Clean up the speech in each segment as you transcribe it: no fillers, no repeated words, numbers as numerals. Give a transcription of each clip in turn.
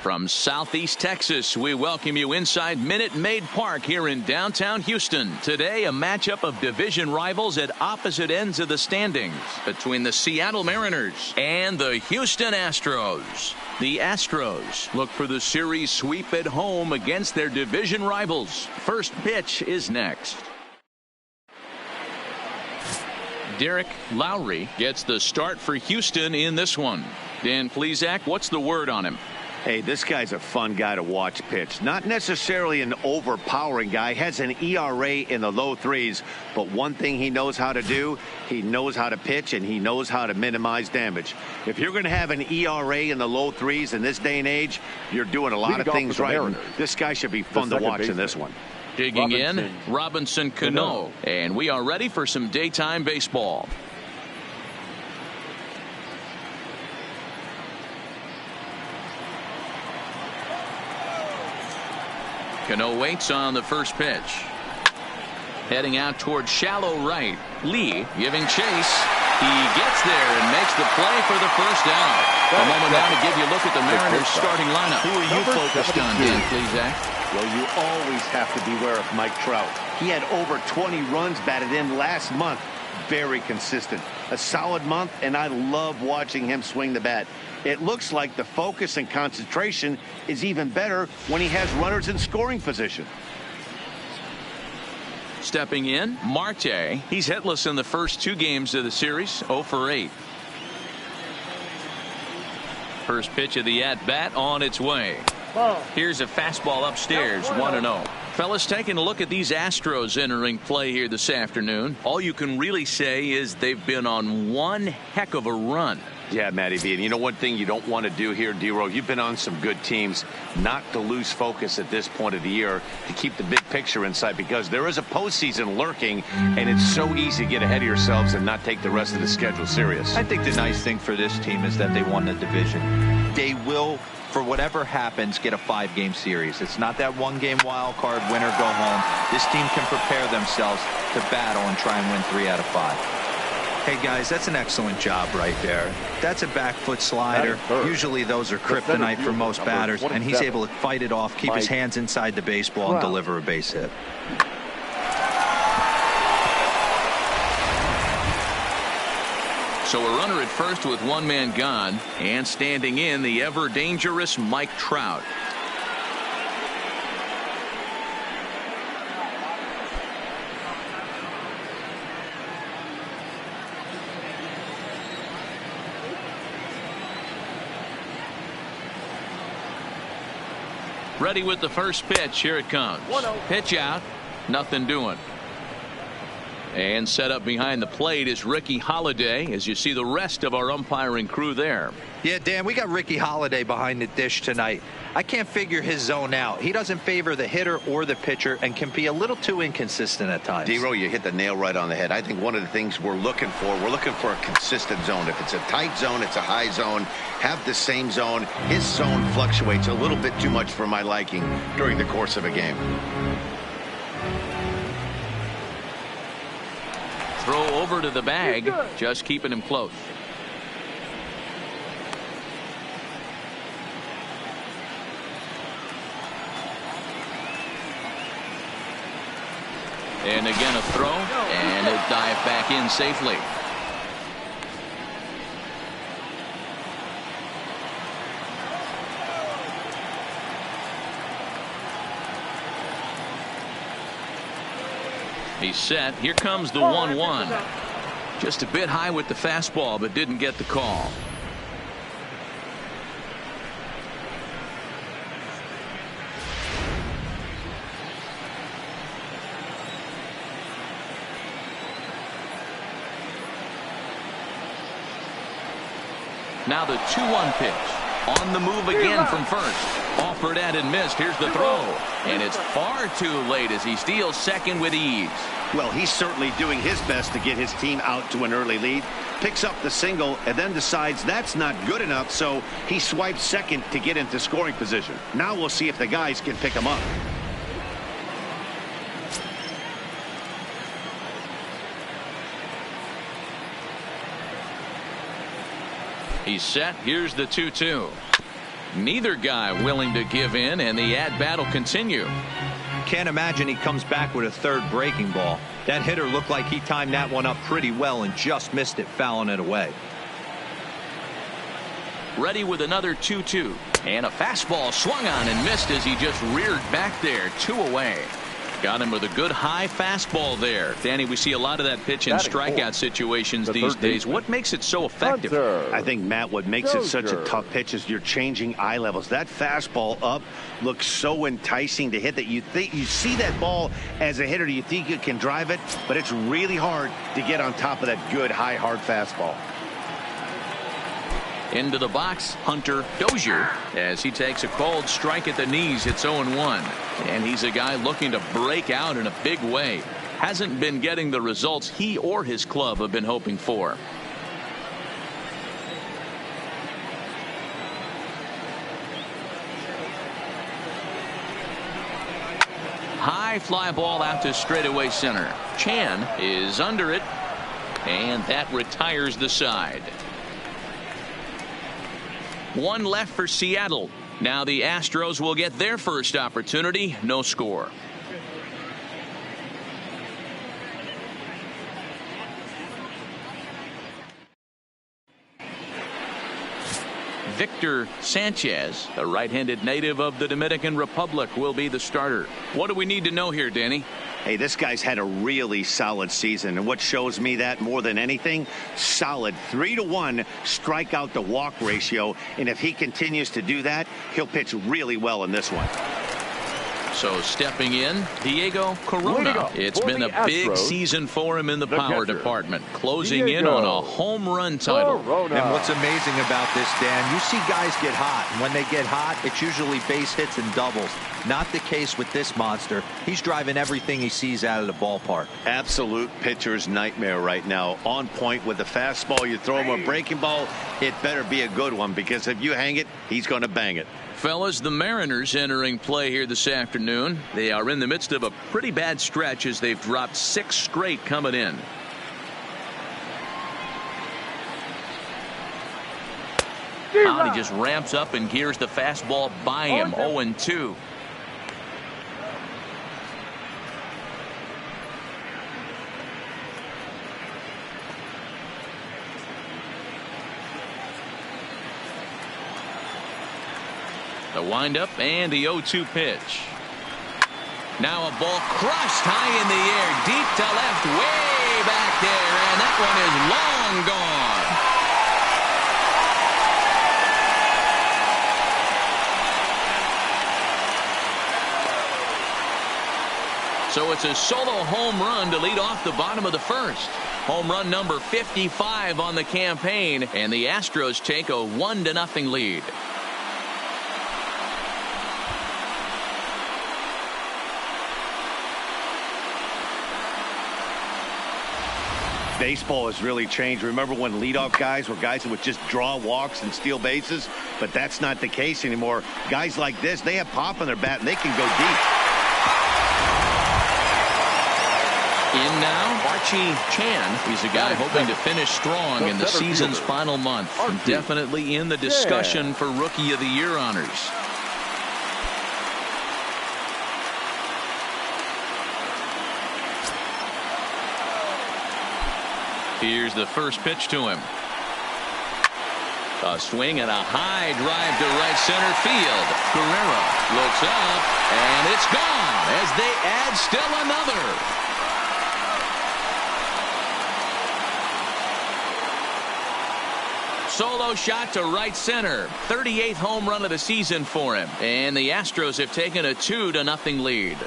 From Southeast Texas, we welcome you inside Minute Maid Park here in downtown Houston. Today, a matchup of division rivals at opposite ends of the standings between the Seattle Mariners and the Houston Astros. The Astros look for the series sweep at home against their division rivals. First pitch is next. Derek Lowry gets the start for Houston in this one. Dan Plesac, what's the word on him? Hey, this guy's a fun guy to watch pitch. Not necessarily an overpowering guy. Has an ERA in the low threes. But one thing he knows how to do, he knows how to pitch and he knows how to minimize damage. If you're going to have an ERA in the low threes in this day and age, you're doing a lot of things right. This guy should be fun to watch in this one. Digging in, Robinson Cano. And we are ready for some daytime baseball. Cano waits on the first pitch. Heading out towards shallow right. Lee giving chase. He gets there and makes the play for the first out. A moment now to give you a look at the Mariners starting lineup. Who are you focused on, Dan Plesac? Well, you always have to beware of Mike Trout. He had over 20 runs batted in last month. Very consistent. A solid month, and I love watching him swing the bat. It looks like the focus and concentration is even better when he has runners in scoring position. Stepping in, Marte. He's hitless in the first two games of the series, 0 for 8. First pitch of the at-bat on its way. Here's a fastball upstairs, 1-0. Fellas, taking a look at these Astros entering play here this afternoon. All you can really say is they've been on one heck of a run. Yeah, Matty V. And you know one thing you don't want to do here, D-Row, you've been on some good teams, not to lose focus at this point of the year, to keep the big picture in sight, because there is a postseason lurking, and it's so easy to get ahead of yourselves and not take the rest of the schedule serious. I think the nice thing for this team is that they won the division. They will, for whatever happens, get a 5-game series. It's not that one-game wild card, win or go home. This team can prepare themselves to battle and try and win 3 out of 5. Hey, guys, that's an excellent job right there. That's a back foot slider. Usually those are kryptonite for most batters, and he's able to fight it off, keep his hands inside the baseball, and deliver a base hit. So a runner at first with one man gone, and standing in, the ever-dangerous Mike Trout. Ready with the first pitch. Here it comes. Pitch out. Nothing doing. And set up behind the plate is Ricky Holiday, as you see the rest of our umpiring crew there. Yeah, Dan, we got Ricky Holiday behind the dish tonight. I can't figure his zone out. He doesn't favor the hitter or the pitcher and can be a little too inconsistent at times. D-Row, you hit the nail right on the head. I think one of the things we're looking for a consistent zone. If it's a tight zone, it's a high zone. Have the same zone. His zone fluctuates a little bit too much for my liking during the course of a game. Throw over to the bag, just keeping him close. And again a throw, and it dived back in safely. He's set. Here comes the 1-1. Just a bit high with the fastball, but didn't get the call. Now the 2-1 pitch. On the move again from first. Offered and missed. Here's the throw. And it's far too late as he steals second with ease. Well, he's certainly doing his best to get his team out to an early lead. Picks up the single and then decides that's not good enough, so he swipes second to get into scoring position. Now we'll see if the guys can pick him up. He's set. Here's the 2-2. Neither guy willing to give in, and the at-bat will continue. Can't imagine he comes back with a third breaking ball. That hitter looked like he timed that one up pretty well and just missed it, fouling it away. Ready with another 2-2. And a fastball swung on and missed as he just reared back there. 2 away. Got him with a good high fastball there. Danny, we see a lot of that pitch in strikeout situations these days. What makes it so effective? I think, Matt, what makes it such a tough pitch is you're changing eye levels. That fastball up looks so enticing to hit that you see that ball as a hitter. You think you can drive it, but it's really hard to get on top of that good high hard fastball. Into the box, Hunter Dozier, as he takes a cold strike at the knees. It's 0-1. And he's a guy looking to break out in a big way. Hasn't been getting the results he or his club have been hoping for. High fly ball out to straightaway center. Chan is under it, and that retires the side. 1 left for Seattle. Now the Astros will get their first opportunity. No score. Victor Sanchez, a right-handed native of the Dominican Republic, will be the starter. What do we need to know here, Danny? Hey, this guy's had a really solid season, and what shows me that more than anything, solid 3-to-1 strikeout to walk ratio, and if he continues to do that, he'll pitch really well in this one. So stepping in, Diego Corona. It's been a big season for him in the power department, closing in on a home run title. And what's amazing about this, Dan, you see guys get hot, and when they get hot, it's usually base hits and doubles. Not the case with this monster. He's driving everything he sees out of the ballpark. Absolute pitcher's nightmare right now. On point with the fastball. You throw him a breaking ball, it better be a good one, because if you hang it, he's going to bang it. Fellas, the Mariners entering play here this afternoon. They are in the midst of a pretty bad stretch as they've dropped 6 straight coming in. He just ramps up and gears the fastball by him. 0-2. The windup and the 0-2 pitch. Now a ball crushed high in the air, deep to left, way back there, and that one is long gone. So it's a solo home run to lead off the bottom of the first. Home run number 55 on the campaign, and the Astros take a 1-0 lead. Baseball has really changed. Remember when leadoff guys were guys that would just draw walks and steal bases? But that's not the case anymore. Guys like this, they have pop on their bat and they can go deep. In now, Archie Chan. He's a guy hoping to finish strong in the season's final month. Definitely in the discussion for Rookie of the Year honors. Here's the first pitch to him. A swing and a high drive to right center field. Guerrero looks up, and it's gone as they add still another. Solo shot to right center. 38th home run of the season for him. And the Astros have taken a 2-0 lead.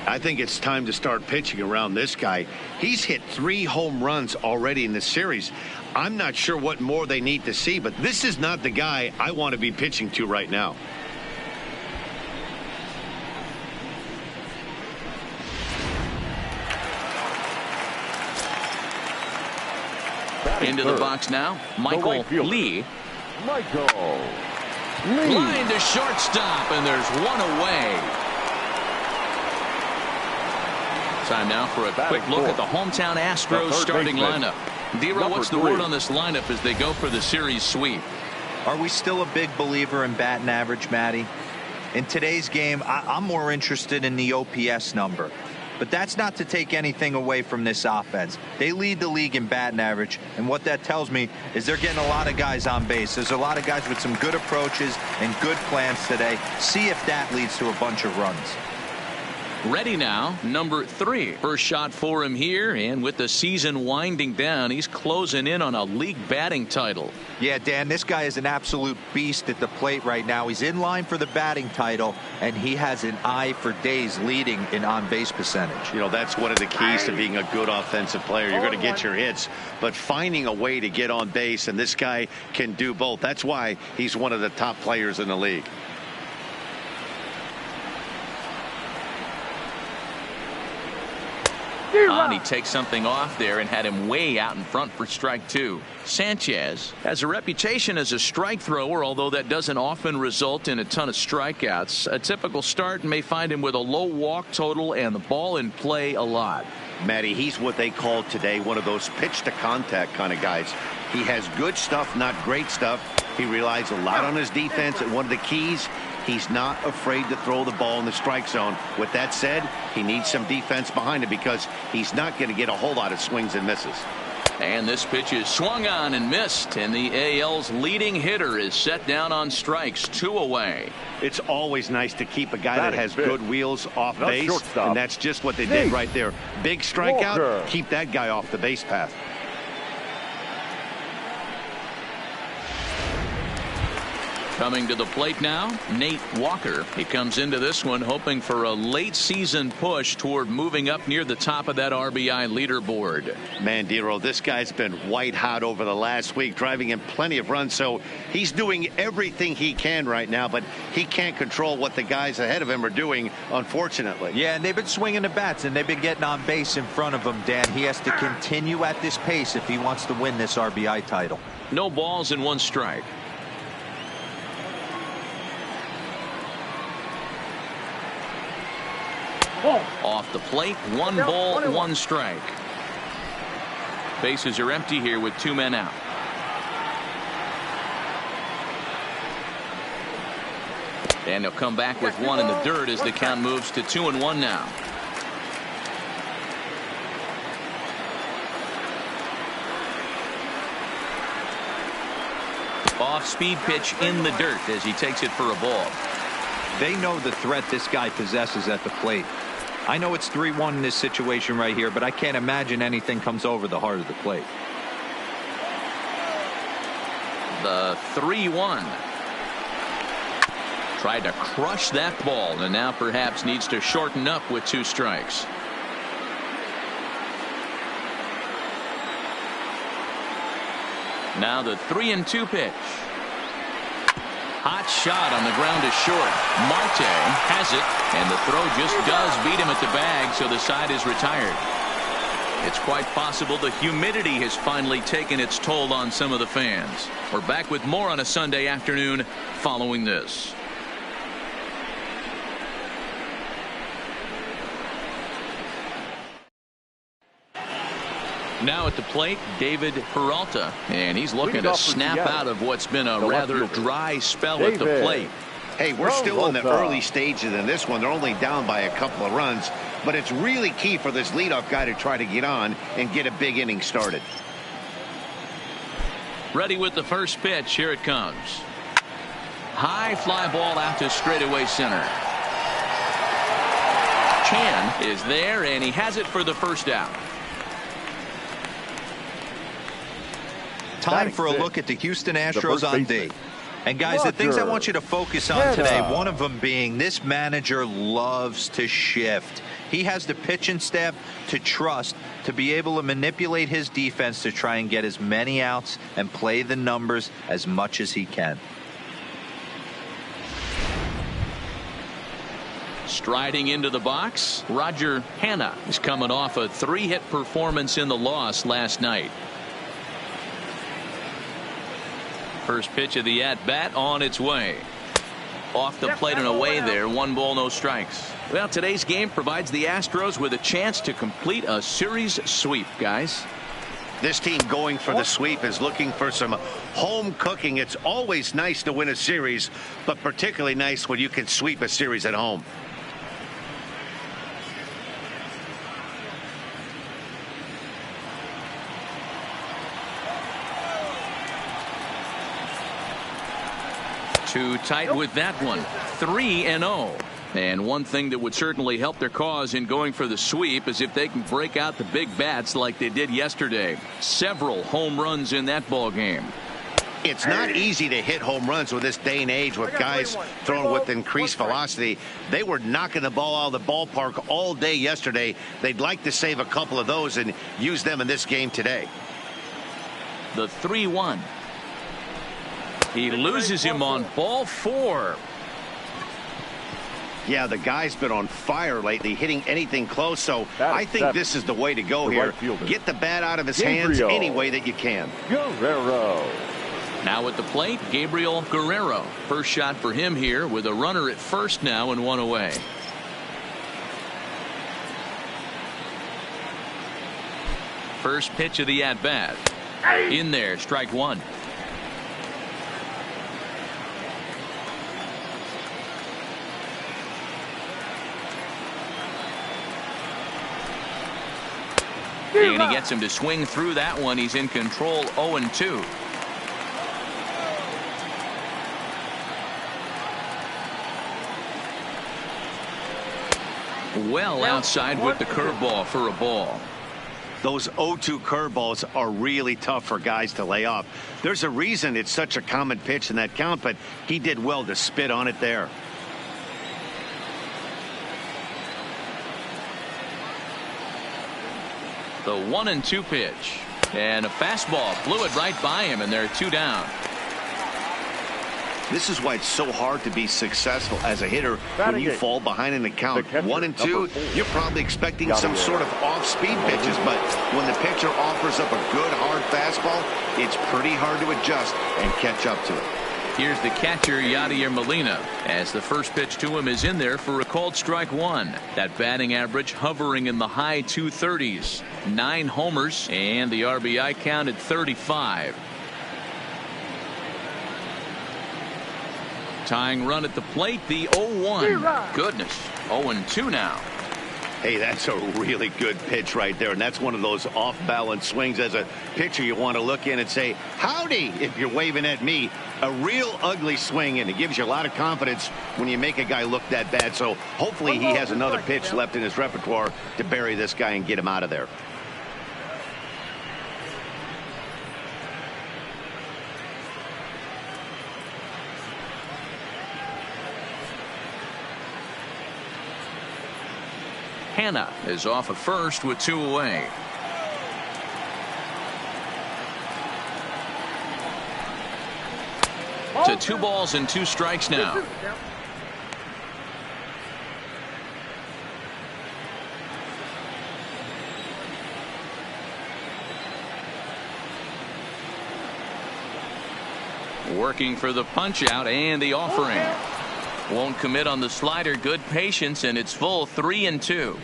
I think it's time to start pitching around this guy. He's hit 3 home runs already in this series. I'm not sure what more they need to see, but this is not the guy I want to be pitching to right now. Into the box now, Michael Lee. Line to shortstop, and there's one away. Time now for a quick look at the hometown Astros starting lineup. Dero, what's the word on this lineup as they go for the series sweep? Are we still a big believer in batting average, Matty? In today's game, I'm more interested in the OPS number. But that's not to take anything away from this offense. They lead the league in batting average, and what that tells me is they're getting a lot of guys on base. There's a lot of guys with some good approaches and good plans today. See if that leads to a bunch of runs. Ready now, number 3. First shot for him here, and with the season winding down, he's closing in on a league batting title. Yeah, Dan, this guy is an absolute beast at the plate right now. He's in line for the batting title, and he has an eye for days leading in on-base percentage. You know, that's one of the keys to being a good offensive player. You're going to get your hits, but finding a way to get on base, and this guy can do both. That's why he's one of the top players in the league. And he takes something off there and had him way out in front for strike 2. Sanchez has a reputation as a strike thrower, although that doesn't often result in a ton of strikeouts. A typical start may find him with a low walk total and the ball in play a lot. Matty, he's what they call today one of those pitch to contact kind of guys. He has good stuff, not great stuff. He relies a lot on his defense, and one of the keys, he's not afraid to throw the ball in the strike zone. With that said, he needs some defense behind him because he's not going to get a whole lot of swings and misses. And this pitch is swung on and missed, and the AL's leading hitter is set down on strikes, 2 away. It's always nice to keep a guy that has good wheels off base, and that's just what they did right there. Big strikeout, keep that guy off the base path. Coming to the plate now, Nate Walker. He comes into this one hoping for a late season push toward moving up near the top of that RBI leaderboard. Man, Dero, this guy's been white hot over the last week, driving in plenty of runs, so he's doing everything he can right now, but he can't control what the guys ahead of him are doing, unfortunately. Yeah, and they've been swinging the bats, and they've been getting on base in front of him, Dan. He has to continue at this pace if he wants to win this RBI title. No balls and 1 strike. Off the plate, 1 ball, 1 strike. Bases are empty here with 2 men out. And he'll come back with 1 in the dirt as the count moves to 2-1 now. Off-speed pitch in the dirt as he takes it for a ball. They know the threat this guy possesses at the plate. I know it's 3-1 in this situation right here, but I can't imagine anything comes over the heart of the plate. The 3-1. Tried to crush that ball, and now perhaps needs to shorten up with 2 strikes. Now the 3-2 pitch. Hot shot on the ground is short. Marte has it, and the throw just does beat him at the bag, so the side is retired. It's quite possible the humidity has finally taken its toll on some of the fans. We're back with more on a Sunday afternoon following this. Now at the plate, David Peralta, and he's looking to snap out of what's been a rather dry spell at the plate. Hey, we're still in the early stages in this one. They're only down by a couple of runs, but it's really key for this leadoff guy to try to get on and get a big inning started. Ready with the first pitch. Here it comes. High fly ball out to straightaway center. Chan is there, and he has it for the first out. Time for a look at the Houston Astros on D. And guys, the things I want you to focus on today, one of them being this manager loves to shift. He has the pitching staff to trust to be able to manipulate his defense to try and get as many outs and play the numbers as much as he can. Striding into the box, Roger Hanna is coming off a 3-hit performance in the loss last night. First pitch of the at-bat on its way. Off the plate and away there. 1 ball, no strikes. Well, today's game provides the Astros with a chance to complete a series sweep, guys. This team going for the sweep is looking for some home cooking. It's always nice to win a series, but particularly nice when you can sweep a series at home. Too tight with that one. 3-0. And one thing that would certainly help their cause in going for the sweep is if they can break out the big bats like they did yesterday. Several home runs in that ball game. It's not easy to hit home runs with this day and age with guys throwing with increased velocity. They were knocking the ball out of the ballpark all day yesterday. They'd like to save a couple of those and use them in this game today. The 3-1. He loses him on ball 4. Yeah, the guy's been on fire lately, hitting anything close, so I think this is the way to go here. Get the bat out of his hands any way that you can. Guerrero. Now at the plate, Gabriel Guerrero. First shot for him here with a runner at first now and 1 away. First pitch of the at-bat. In there, strike 1. And he gets him to swing through that one. He's in control. 0-2. Well outside with the curveball for a ball. Those 0-2 curveballs are really tough for guys to lay off. There's a reason it's such a common pitch in that count, but he did well to spit on it there. The 1-2 pitch. And a fastball blew it right by him, and there are 2 down. This is why it's so hard to be successful as a hitter when you fall behind in the count. 1-2, you're probably expecting some sort of off-speed pitches, but when the pitcher offers up a good hard fastball, it's pretty hard to adjust and catch up to it. Here's the catcher, Yadier Molina, as the first pitch to him is in there for a called strike 1. That batting average hovering in the high 230s. 9 homers and the RBI count at 35. Tying run at the plate, the 0-1. Goodness, 0-2 now. Hey, that's a really good pitch right there, and that's one of those off-balance swings. As a pitcher, you want to look in and say, howdy, if you're waving at me. A real ugly swing, and it gives you a lot of confidence when you make a guy look that bad. So hopefully he has another pitch left in his repertoire to bury this guy and get him out of there. Hanna is off at first with 2 away. To 2 balls and 2 strikes now. Working for the punch out and the offering. Won't commit on the slider. Good patience, and it's full. 3-2.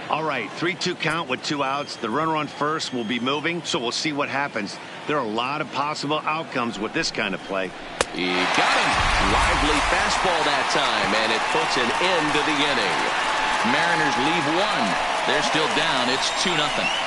All right, 3-2 count with 2 outs. The runner on first will be moving, so we'll see what happens. There are a lot of possible outcomes with this kind of play. He got him. Lively fastball that time, and it puts an end to the inning. Mariners leave 1. They're still down. It's 2-0.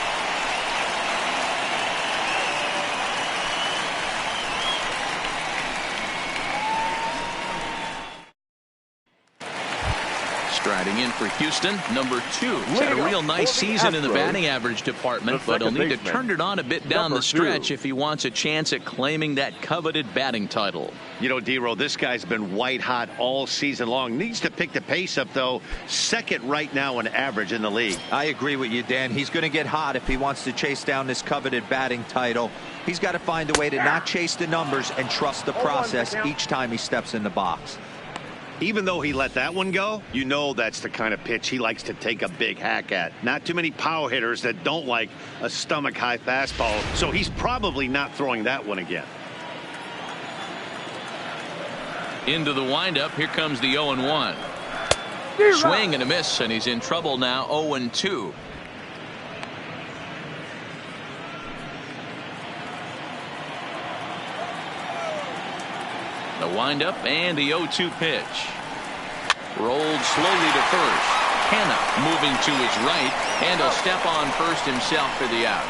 Striding in for Houston, number 2. He's had a real nice season in the batting average department, but he'll need to turn it on a bit down the stretch if he wants a chance at claiming that coveted batting title. You know, D-Roll, this guy's been white hot all season long. Needs to pick the pace up, though. Second right now in average in the league. I agree with you, Dan. He's going to get hot if he wants to chase down this coveted batting title. He's got to find a way to not chase the numbers and trust the process each time he steps in the box. Even though he let that one go, you know that's the kind of pitch he likes to take a big hack at. Not too many power hitters that don't like a stomach-high fastball, so he's probably not throwing that one again. Into the windup. Here comes the 0-1. Swing and a miss, and he's in trouble now. 0-2. The windup and the 0-2 pitch. Rolled slowly to first. Hanna moving to his right, and he'll step on first himself for the out.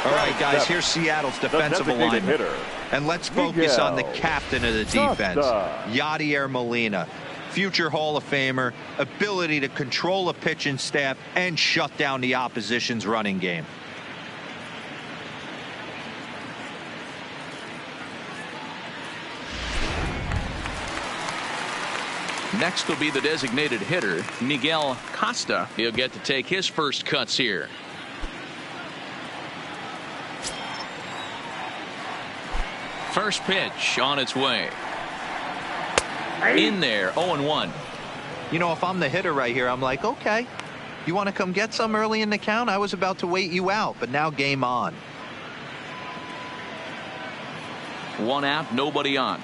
All right, guys, here's Seattle's defensive alignment. And let's focus on the captain of the defense, Yadier Molina. Future Hall of Famer, ability to control a pitching staff and shut down the opposition's running game. Next will be the designated hitter, Miguel Costa. He'll get to take his first cuts here. First pitch on its way. In there, 0-1. You know, if I'm the hitter right here, I'm like, okay, you want to come get some early in the count? I was about to wait you out, but now game on. 1 out, nobody on.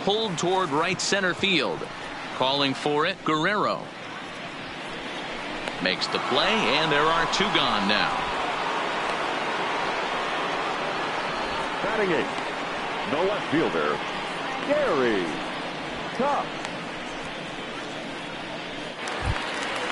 Pulled toward right center field. Calling for it, Guerrero. Makes the play, and there are 2 gone now. Batting 8, the left fielder, Gary Cox.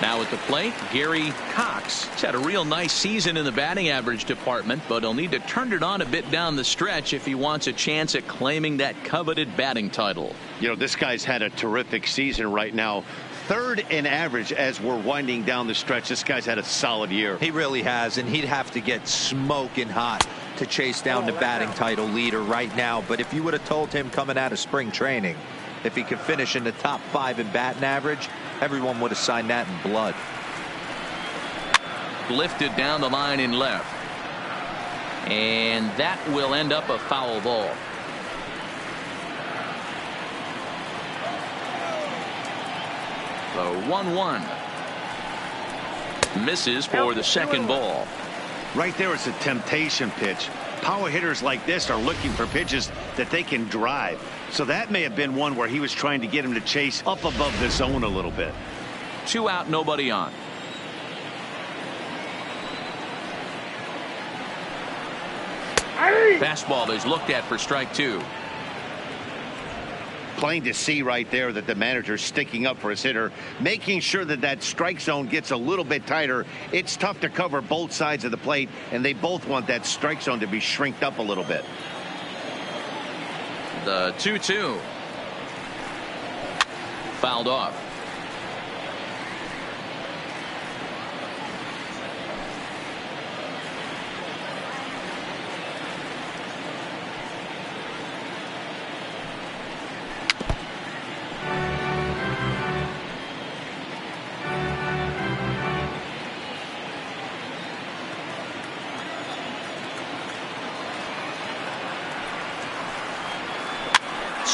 Now at the plate, Gary Cox. He's had a real nice season in the batting average department, but he'll need to turn it on a bit down the stretch if he wants a chance at claiming that coveted batting title. You know, this guy's had a terrific season right now. 3rd in average as we're winding down the stretch. This guy's had a solid year. He really has, and he'd have to get smoking hot to chase down the batting title leader right now. But if you would have told him coming out of spring training, if he could finish in the top 5 in batting average, everyone would have signed that in blood. Lifted down the line in left. And that will end up a foul ball. The 1-1. Misses for the second ball. Right there, it's a temptation pitch. Power hitters like this are looking for pitches that they can drive. So that may have been one where he was trying to get him to chase up above the zone a little bit. 2 out, nobody on. Fastball is looked at for strike 2. Plain to see right there that the manager's sticking up for his hitter, making sure that that strike zone gets a little bit tighter. It's tough to cover both sides of the plate, and they both want that strike zone to be shrinked up a little bit. The 2-2. Fouled off.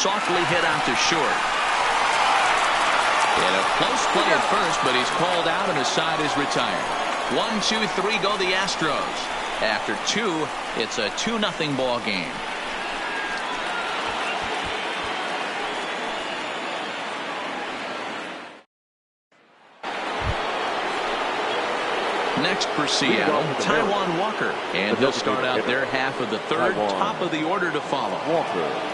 Softly hit out to short. And a close play at first, but he's called out and the side is retired. 1, 2, 3 go the Astros. After 2, it's a 2-0 ball game. Next for Seattle, Taijuan Walker. And he'll start out their half of the 3rd. Top of the order to follow. Walker.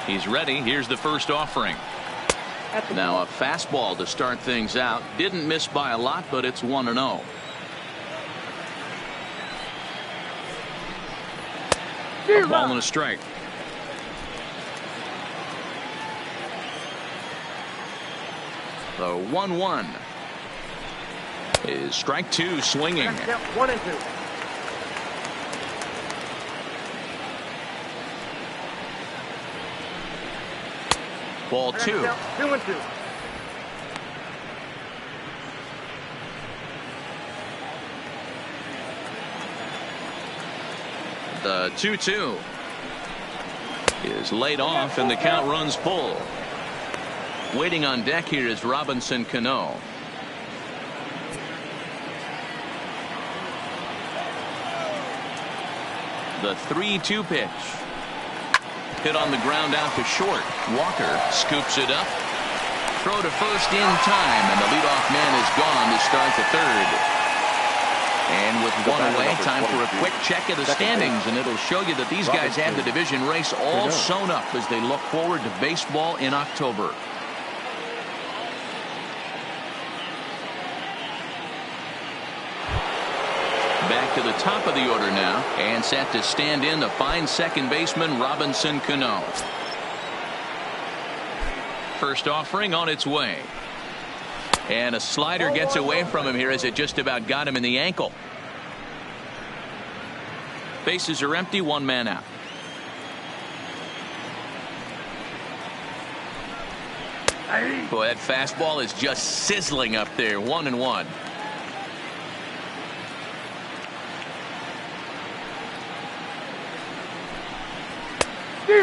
He's ready. Here's the first offering. Now a fastball to start things out. Didn't miss by a lot, but it's 1-0. A ball and a strike. The 1-1 is strike 2, swinging. 1 and 2. Ball 2. 2 and 2. The 2-2 is laid off and the count runs full. Waiting on deck here is Robinson Cano. The 3-2 pitch. Hit on the ground out to short. Walker scoops it up. Throw to first in time, and the leadoff man is gone to start the third. And with one away, time for a quick check of the standings, and it'll show you that these guys have the division race all sewn up as they look forward to baseball in October. Back to the top of the order now, and set to stand in the fine second baseman Robinson Cano. First offering on its way. And a slider gets away from him here as it just about got him in the ankle. Bases are empty, one man out. Boy, that fastball is just sizzling up there. 1-1.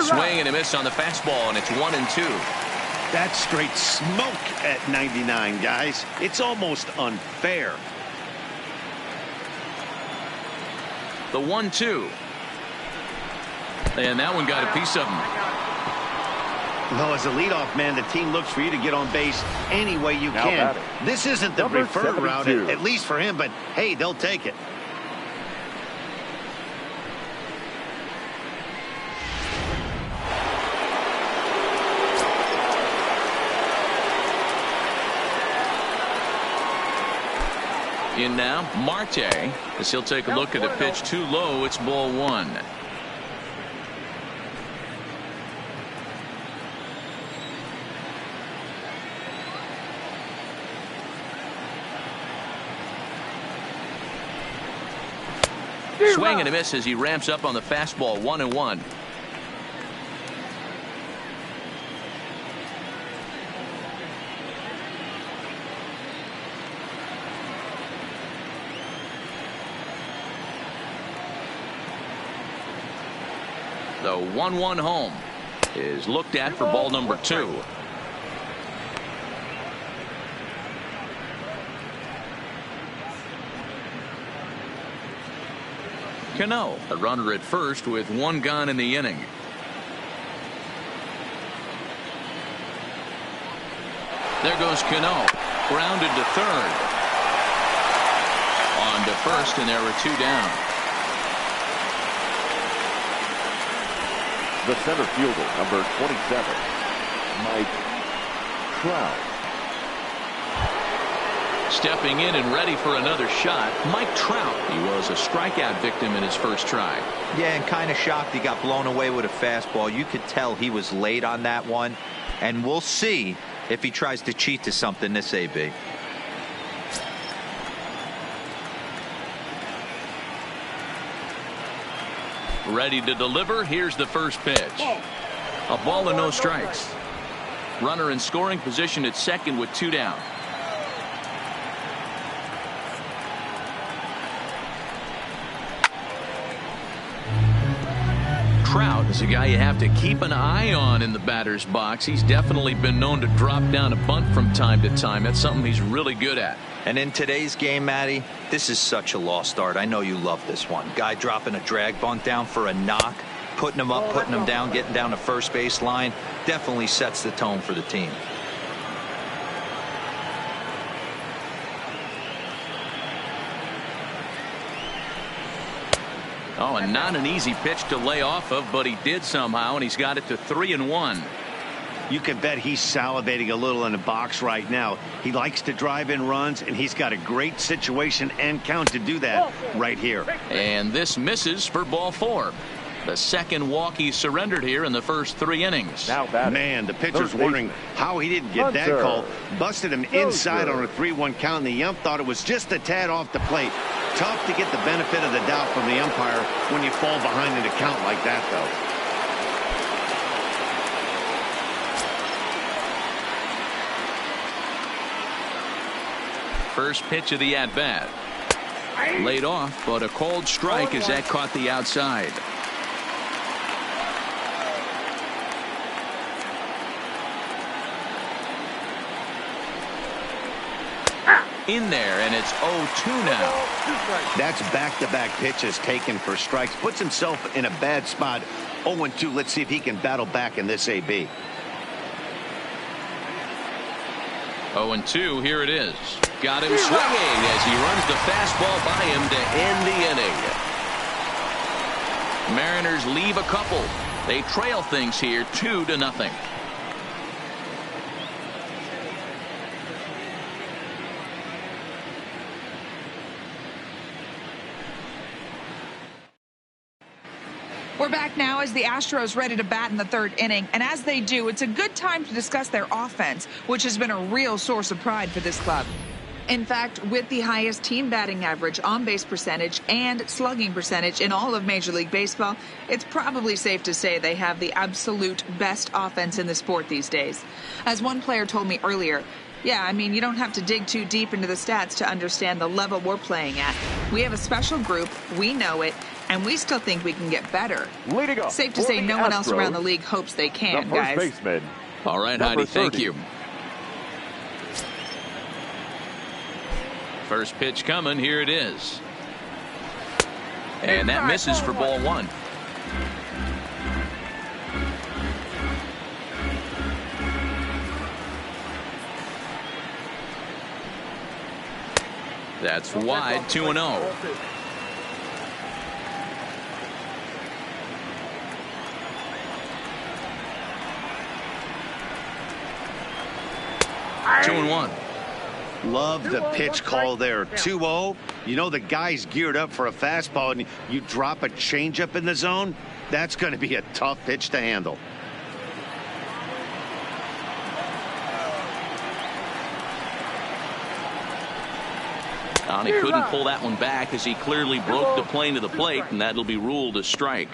Swing and a miss on the fastball, and it's 1-2. That's straight smoke at 99, guys. It's almost unfair. The 1-2. And that one got a piece of him. Well, as a leadoff man, the team looks for you to get on base any way you can. This isn't the preferred route, at least for him, but hey, they'll take it. In now, Marte, as he'll take a look at a pitch too low. It's ball one. Swing and a miss as he ramps up on the fastball. 1-1. The 1-1 home is looked at for ball number 2. Cano, a runner at first with one gone in the inning. There goes Cano, grounded to third. On to first, and there are 2 down. The center fielder, number 27, Mike Trout. Stepping in and ready for another shot, Mike Trout. He was a strikeout victim in his first try. Yeah, and kind of shocked he got blown away with a fastball. You could tell he was late on that one, and we'll see if he tries to cheat to something this AB. Ready to deliver. Here's the first pitch. A ball and no strikes. Runner in scoring position at second with 2 down. Trout is a guy you have to keep an eye on in the batter's box. He's definitely been known to drop down a bunt from time to time. That's something he's really good at. And in today's game, Matty, this is such a lost art. I know you love this one. Guy dropping a drag bunt down for a knock, putting him up, putting him down, getting down to first base line. Definitely sets the tone for the team. Oh, and not an easy pitch to lay off of, but he did somehow, and he's got it to 3-1. You can bet he's salivating a little in the box right now. He likes to drive in runs, and he's got a great situation and count to do that right here. And this misses for ball 4. The second walk he surrendered here in the first 3 innings. Man, the pitcher's wondering how he didn't get that call. Busted him inside on a 3-1 count, and the ump thought it was just a tad off the plate. Tough to get the benefit of the doubt from the umpire when you fall behind in a count like that, though. First pitch of the at-bat. Laid off, but a cold strike as that caught the outside. in there, and it's 0-2 now. That's back-to-back pitches taken for strikes. Puts himself in a bad spot. 0-2. Let's see if he can battle back in this AB. 0-2. Here it is. Got him swinging as he runs the fastball by him to end the inning. Mariners leave a couple. They trail things here 2-0. We're back now as the Astros ready to bat in the third inning. And as they do, it's a good time to discuss their offense, which has been a real source of pride for this club. In fact, with the highest team batting average, on-base percentage, and slugging percentage in all of Major League Baseball, it's probably safe to say they have the absolute best offense in the sport these days. As one player told me earlier, yeah, I mean, you don't have to dig too deep into the stats to understand the level we're playing at. We have a special group, we know it, and we still think we can get better. Leading up safe to say no one else around the league hopes they can, the first guys. Baseman, all right, Heidi, thank you. First pitch coming. Here it is. And that misses for ball one. That's wide, 2-0. Two and one. Love the pitch call there. 2-0. You know the guy's geared up for a fastball, and you drop a changeup in the zone. That's going to be a tough pitch to handle. He couldn't pull that one back as he clearly broke the plane to the plate, and that'll be ruled a strike.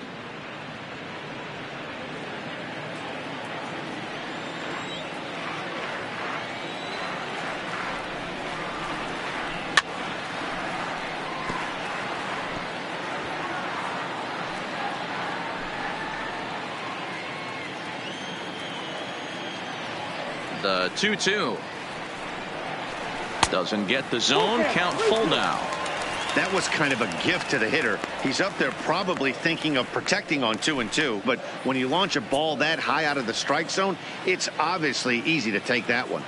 The 2-2. Doesn't get the zone. Count full now. That was kind of a gift to the hitter. He's up there probably thinking of protecting on 2-2. But when you launch a ball that high out of the strike zone, it's obviously easy to take that one.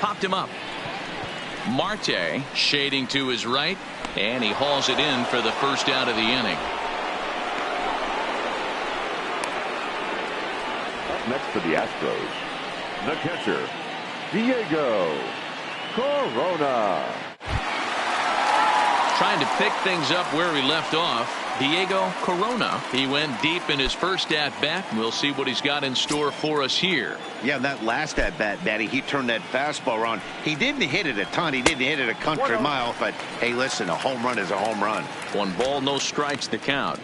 Popped him up. Marte shading to his right, and he hauls it in for the first out of the inning. next for the Astros, the catcher, Diego Corona. Trying to pick things up where he left off, Diego Corona. He went deep in his first at-bat. We'll see what he's got in store for us here. Yeah, that last at-bat, Daddy, he turned that fastball around. He didn't hit it a ton. He didn't hit it a country mile. But, hey, listen, a home run is a home run. 1 ball, no strikes to count.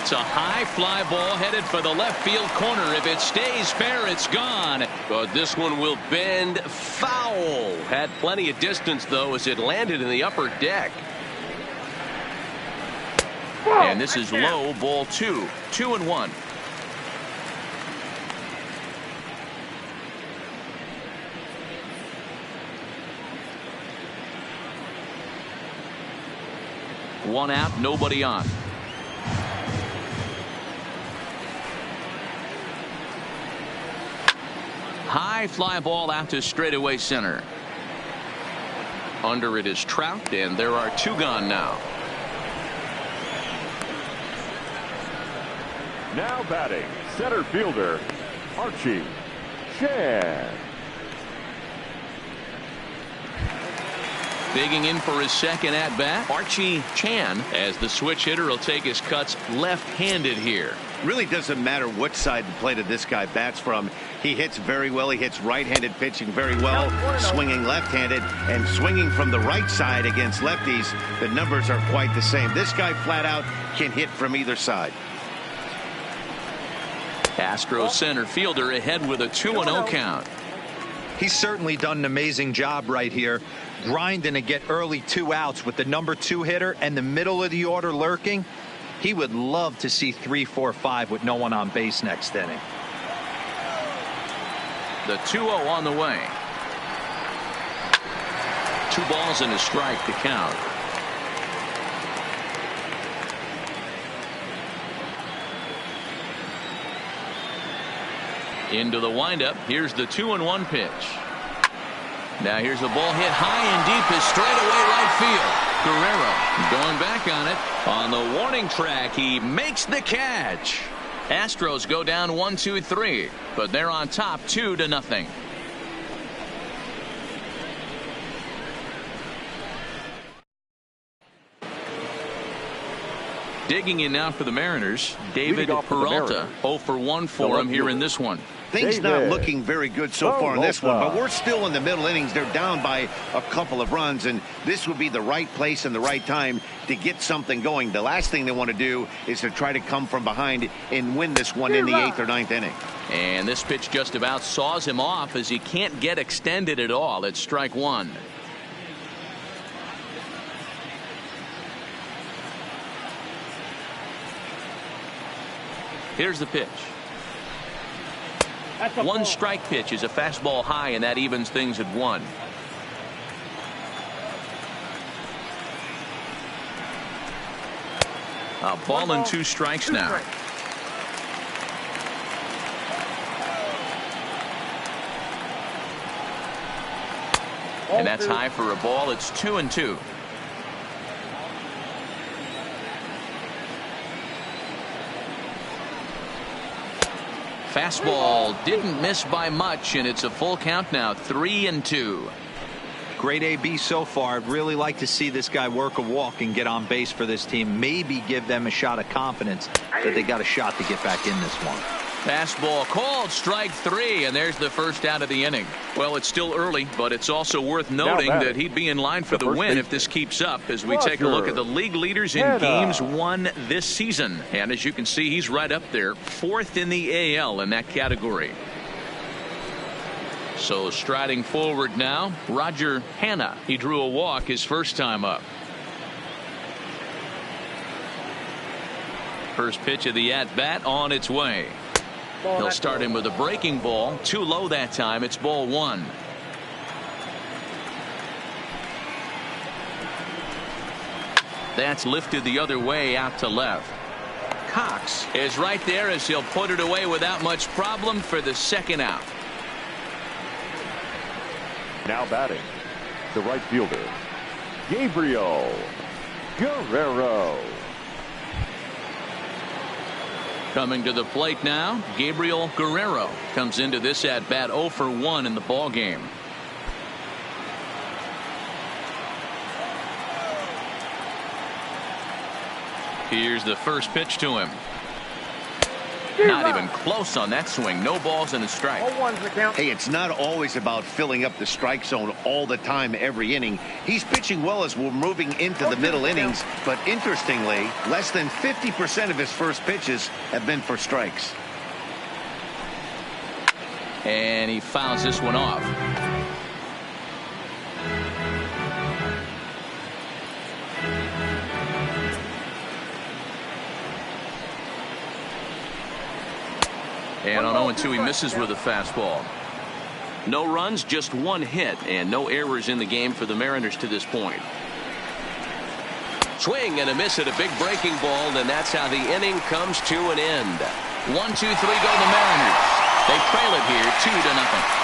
It's a high fly ball headed for the left field corner. If it stays fair, it's gone. But this one will bend foul. Had plenty of distance, though, as it landed in the upper deck. And this is low, ball 2. 2-1. One out, nobody on. High fly ball out to straightaway center. Under it is Trout, and there are 2 gone now. Now batting, center fielder, Archie Chan. Digging in for his second at-bat, Archie Chan, as the switch hitter will take his cuts left-handed here. Really doesn't matter which side the plate of this guy bats from. He hits very well. He hits right-handed pitching very well, swinging left-handed, and swinging from the right side against lefties. The numbers are quite the same. This guy flat out can hit from either side. Astros center fielder ahead with a 2-0 count. He's certainly done an amazing job right here, grinding to get early 2 outs with the #2 hitter and the middle of the order lurking. He would love to see 3, 4, 5 with no one on base next inning. The 2-0 on the way. 2 balls and a strike to count. Into the windup. Here's the 2-1 pitch. Now here's a ball hit high and deep is straight away right field. Guerrero going back on it. On the warning track, he makes the catch. Astros go down 1-2-3, but they're on top 2-0. Digging in now for the Mariners, David Peralta. 0 for 1 for him here in this one. Things not looking very good so far in this one, but we're still in the middle innings. They're down by a couple of runs, and this would be the right place and the right time to get something going. The last thing they want to do is to try to come from behind and win this one in the 8th or 9th inning. And this pitch just about saws him off as he can't get extended at all. It's strike 1. Here's the pitch. One strike pitch is a fastball high, and that evens things at 1. A ball and 2 strikes now. And that's high for a ball. It's 2-2. Fastball didn't miss by much, and it's a full count now, 3-2. Great AB so far. I'd really like to see this guy work a walk and get on base for this team. Maybe give them a shot of confidence that they got a shot to get back in this one. Fastball called, strike 3, and there's the first out of the inning. Well, it's still early, but it's also worth noting that he'd be in line for the win if this keeps up, as we take a look at the league leaders in games won this season. And as you can see, he's right up there, 4th in the AL in that category. So striding forward now, Roger Hanna. He drew a walk his first time up. First pitch of the at-bat on its way. He'll start him with a breaking ball. Too low that time. It's ball 1. That's lifted the other way out to left. Cox is right there as he'll put it away without much problem for the second out. Now batting, the right fielder, Gabriel Guerrero. Coming to the plate now, Gabriel Guerrero comes into this at bat 0 for 1 in the ball game. Here's the first pitch to him. Not even close on that swing. No balls and a strike. Hey, it's not always about filling up the strike zone all the time every inning. He's pitching well as we're moving into the middle innings, but interestingly, less than 50% of his first pitches have been for strikes. And he fouls this one off. And on 0-2, he misses with a fastball. No runs, just 1 hit, and no errors in the game for the Mariners to this point. Swing and a miss at a big breaking ball, and that's how the inning comes to an end. 1-2-3 go the Mariners. They trail it here 2-0.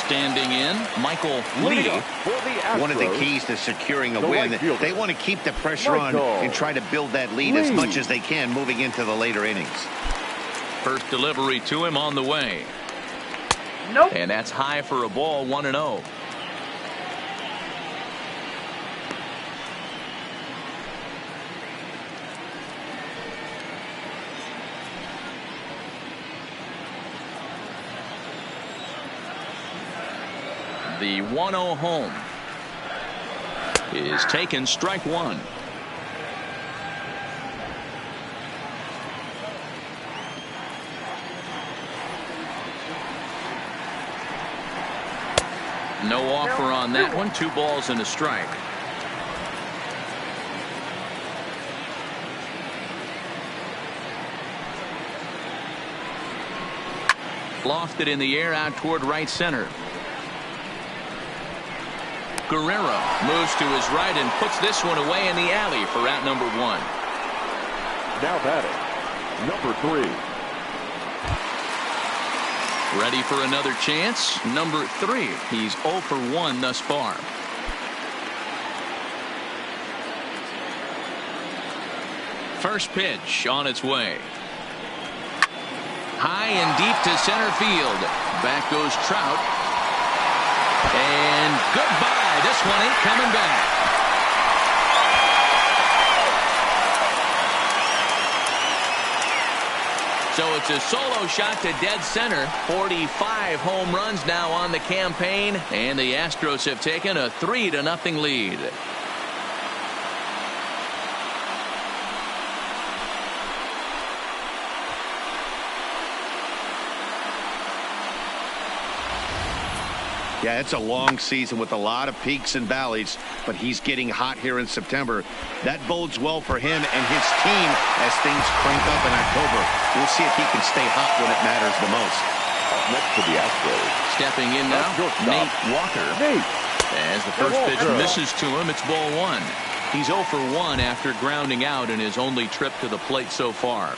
Standing in, Michael Lee. One of the keys to securing a win, they want to keep the pressure on and try to build that lead as much as they can moving into the later innings. First delivery to him on the way. And that's high for a ball, 1-0. The 1-0 home is taken, strike 1. No offer on that one. 2 balls and a strike. Lofted in the air out toward right center. Guerrero moves to his right and puts this one away in the alley for out number 1. Now batting, number 3. Ready for another chance. Number 3. He's 0 for 1 thus far. First pitch on its way. High and deep to center field. Back goes Trout. And goodbye. This one ain't coming back. So it's a solo shot to dead center. 45 home runs now on the campaign, and the Astros have taken a 3-0 lead. Yeah, it's a long season with a lot of peaks and valleys, but he's getting hot here in September. That bodes well for him and his team as things crank up in October. We'll see if he can stay hot when it matters the most. Next to the Astros. Stepping in now, Nate Walker. As the first pitch misses to him, it's ball 1. He's 0 for 1 after grounding out in his only trip to the plate so far.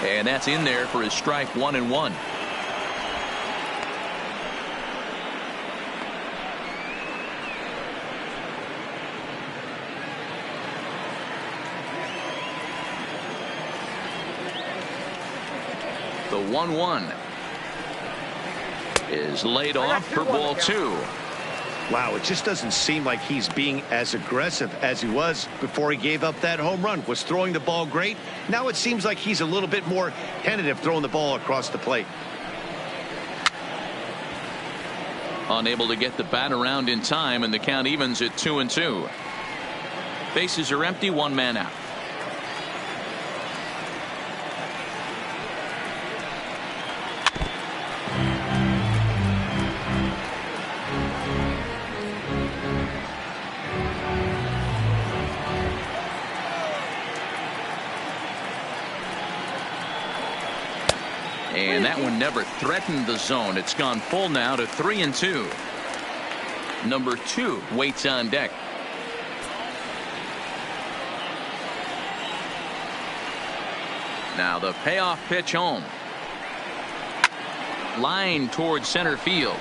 And that's in there for his strike 1-1. The 1-1 is laid off for ball 2. Wow, it just doesn't seem like he's being as aggressive as he was before he gave up that home run. Was throwing the ball great. Now it seems like he's a little bit more tentative throwing the ball across the plate. Unable to get the bat around in time, and the count evens at 2-2. Bases are empty, 1 man out. And that one never threatened the zone. It's gone full now to 3-2. Number 2 waits on deck. Now the payoff pitch home. Line towards center field.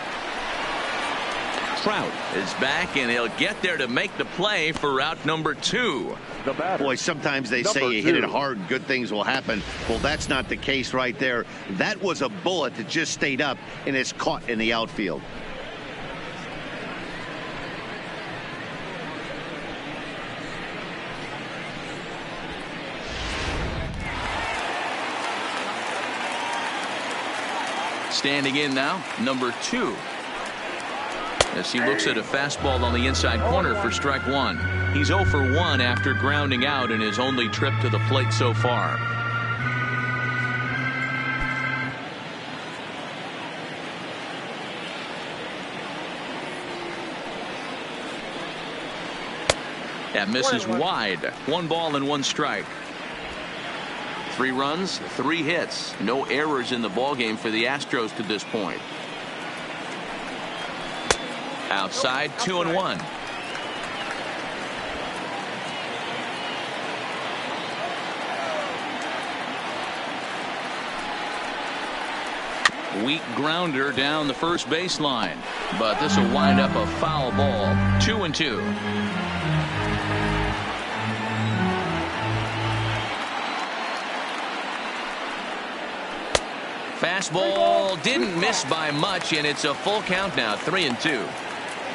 Trout is back, and he'll get there to make the play for out number 2. Boy, sometimes they say you hit it hard and good things will happen. Well, that's not the case right there. That was a bullet that just stayed up and is caught in the outfield. Standing in now, number 2. As he looks at a fastball on the inside corner for strike 1. He's 0 for 1 after grounding out in his only trip to the plate so far. That misses wide. 1 ball and 1 strike. 3 runs, 3 hits. No errors in the ballgame for the Astros to this point. Outside, 2-1. Weak grounder down the first baseline, but this will wind up a foul ball. 2-2. Fastball didn't miss by much, and it's a full count now. 3-2.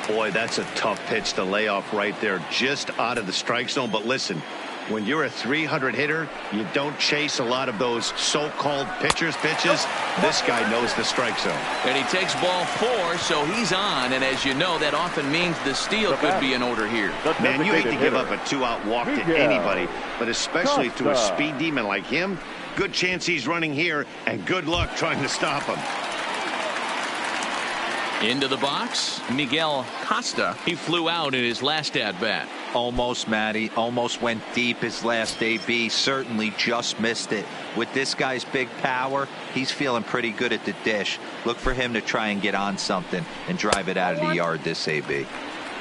Boy, that's a tough pitch to lay off right there, just out of the strike zone. But listen, When you're a 300 hitter, you don't chase a lot of those so-called pitches. This guy knows the strike zone. And he takes ball 4, so he's on. And as you know, that often means the steal could be in order here. Man, you hate to give up a 2-out walk to anybody, but especially to a speed demon like him. Good chance he's running here, and good luck trying to stop him. Into the box, Miguel Costa. He flew out in his last at-bat. Almost, Matty. Almost went deep his last AB. Certainly just missed it. With this guy's big power, he's feeling pretty good at the dish. Look for him to try and get on something and drive it out of the yard this AB.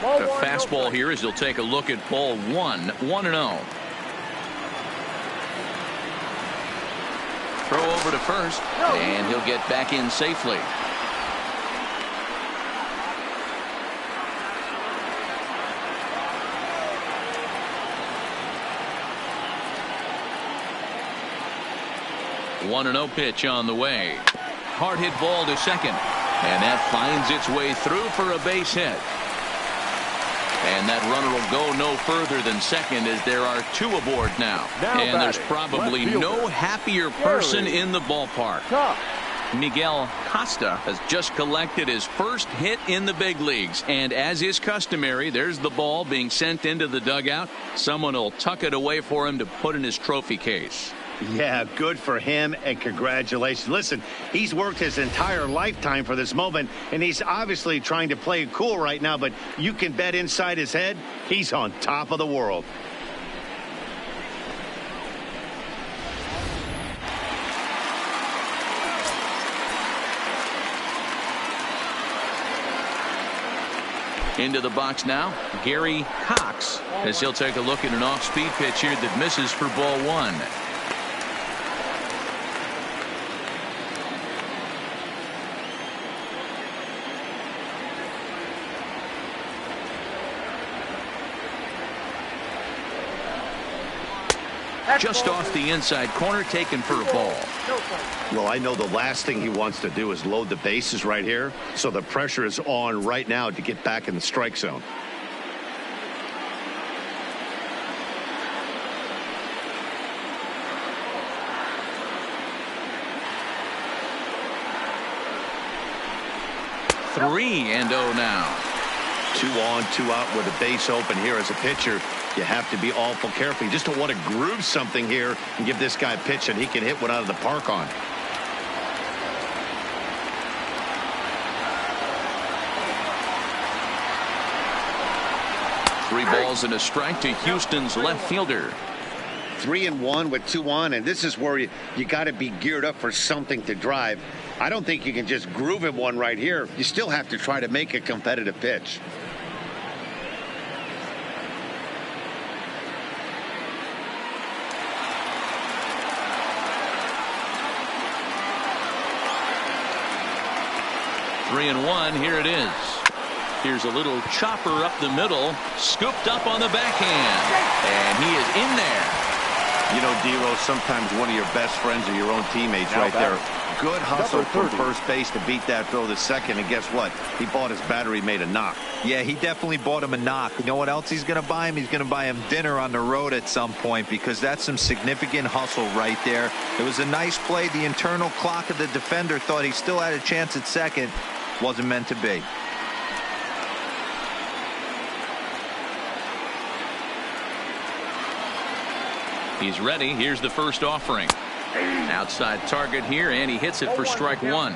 The fastball here as he'll take a look at ball 1, 1-0. Throw over to first, and he'll get back in safely. One 1-0 pitch on the way. Hard hit ball to second, and that finds its way through for a base hit. And that runner will go no further than second as there are 2 aboard now. And there's probably no happier person in the ballpark. Miguel Costa has just collected his first hit in the big leagues. And as is customary, there's the ball being sent into the dugout. Someone will tuck it away for him to put in his trophy case. Yeah, good for him, and congratulations. Listen, he's worked his entire lifetime for this moment, and he's obviously trying to play it cool right now, but you can bet inside his head, he's on top of the world. Into the box now, Gary Cox, as he'll take a look at an off-speed pitch here that misses for ball 1. Just off the inside corner, taken for a ball. Well, I know the last thing he wants to do is load the bases right here, so the pressure is on right now to get back in the strike zone. Three and 0 now. 2 on, 2 out with a base open here as a pitcher. You have to be awful careful. You just don't want to groove something here and give this guy a pitch that he can hit one out of the park on. Three balls and a strike to Houston's left fielder. 3-1 with 2 on, and this is where you got to be geared up for something to drive. I don't think you can just groove him one right here. You still have to try to make a competitive pitch. Three and 1. Here it is. Here's a little chopper up the middle, scooped up on the backhand, and he is in there. You know, D-Rose, sometimes one of your best friends are your own teammates right there. Good hustle from first base to beat that throw to second, and guess what? He bought his battery made a knock. Yeah, he definitely bought him a knock. You know what else he's going to buy him? He's going to buy him dinner on the road at some point, because that's some significant hustle right there. It was a nice play. The internal clock of the defender thought he still had a chance at second. Wasn't meant to be. He's ready. Here's the first offering. Outside target here, and he hits it for strike 1.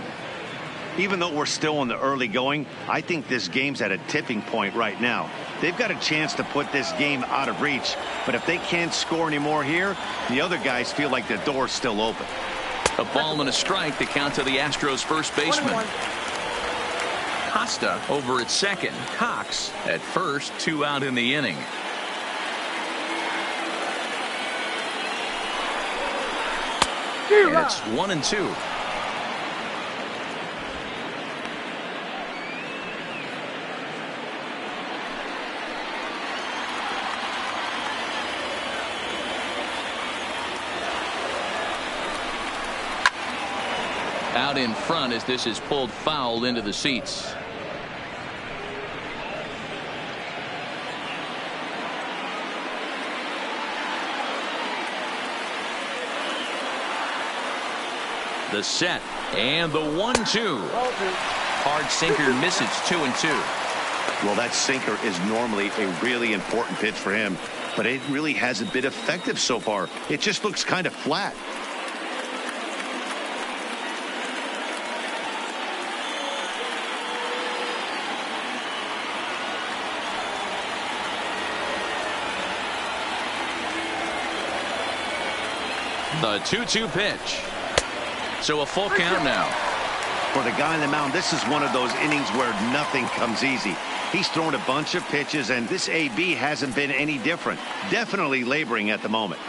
Even though we're still in the early going, I think this game's at a tipping point right now. They've got a chance to put this game out of reach, but if they can't score anymore here, the other guys feel like the door's still open. A ball and a strike to count to the Astros first baseman. Costa over at second. Cox at first. 2 out in the inning. And it's 1 and 2. Out in front as this is pulled foul into the seats. The set and the 1-2. Hard sinker misses 2-2. Well, that sinker is normally a really important pitch for him, but it really hasn't been effective so far. It just looks kind of flat. The 2-2 pitch. So a full count now. For the guy on the mound, this is one of those innings where nothing comes easy. He's thrown a bunch of pitches, and this AB hasn't been any different. Definitely laboring at the moment.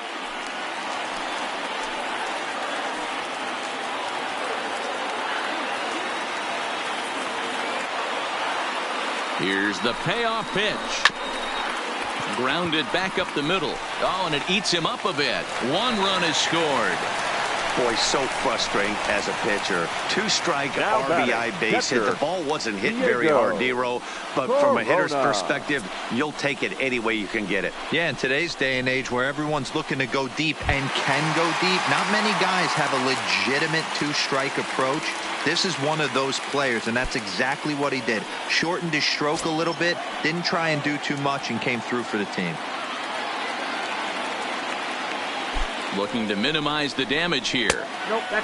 Here's the payoff pitch. Grounded back up the middle. Oh, and it eats him up a bit. 1 run is scored. Boy, so frustrating as a pitcher. 2-strike RBI base hit. The ball wasn't hit very hard, Nero, but from a hitter's perspective, you'll take it any way you can get it. Yeah, in today's day and age where everyone's looking to go deep and can go deep, not many guys have a legitimate 2-strike approach. This is one of those players, and that's exactly what he did. Shortened his stroke a little bit, didn't try and do too much, and came through for the team. Looking to minimize the damage here.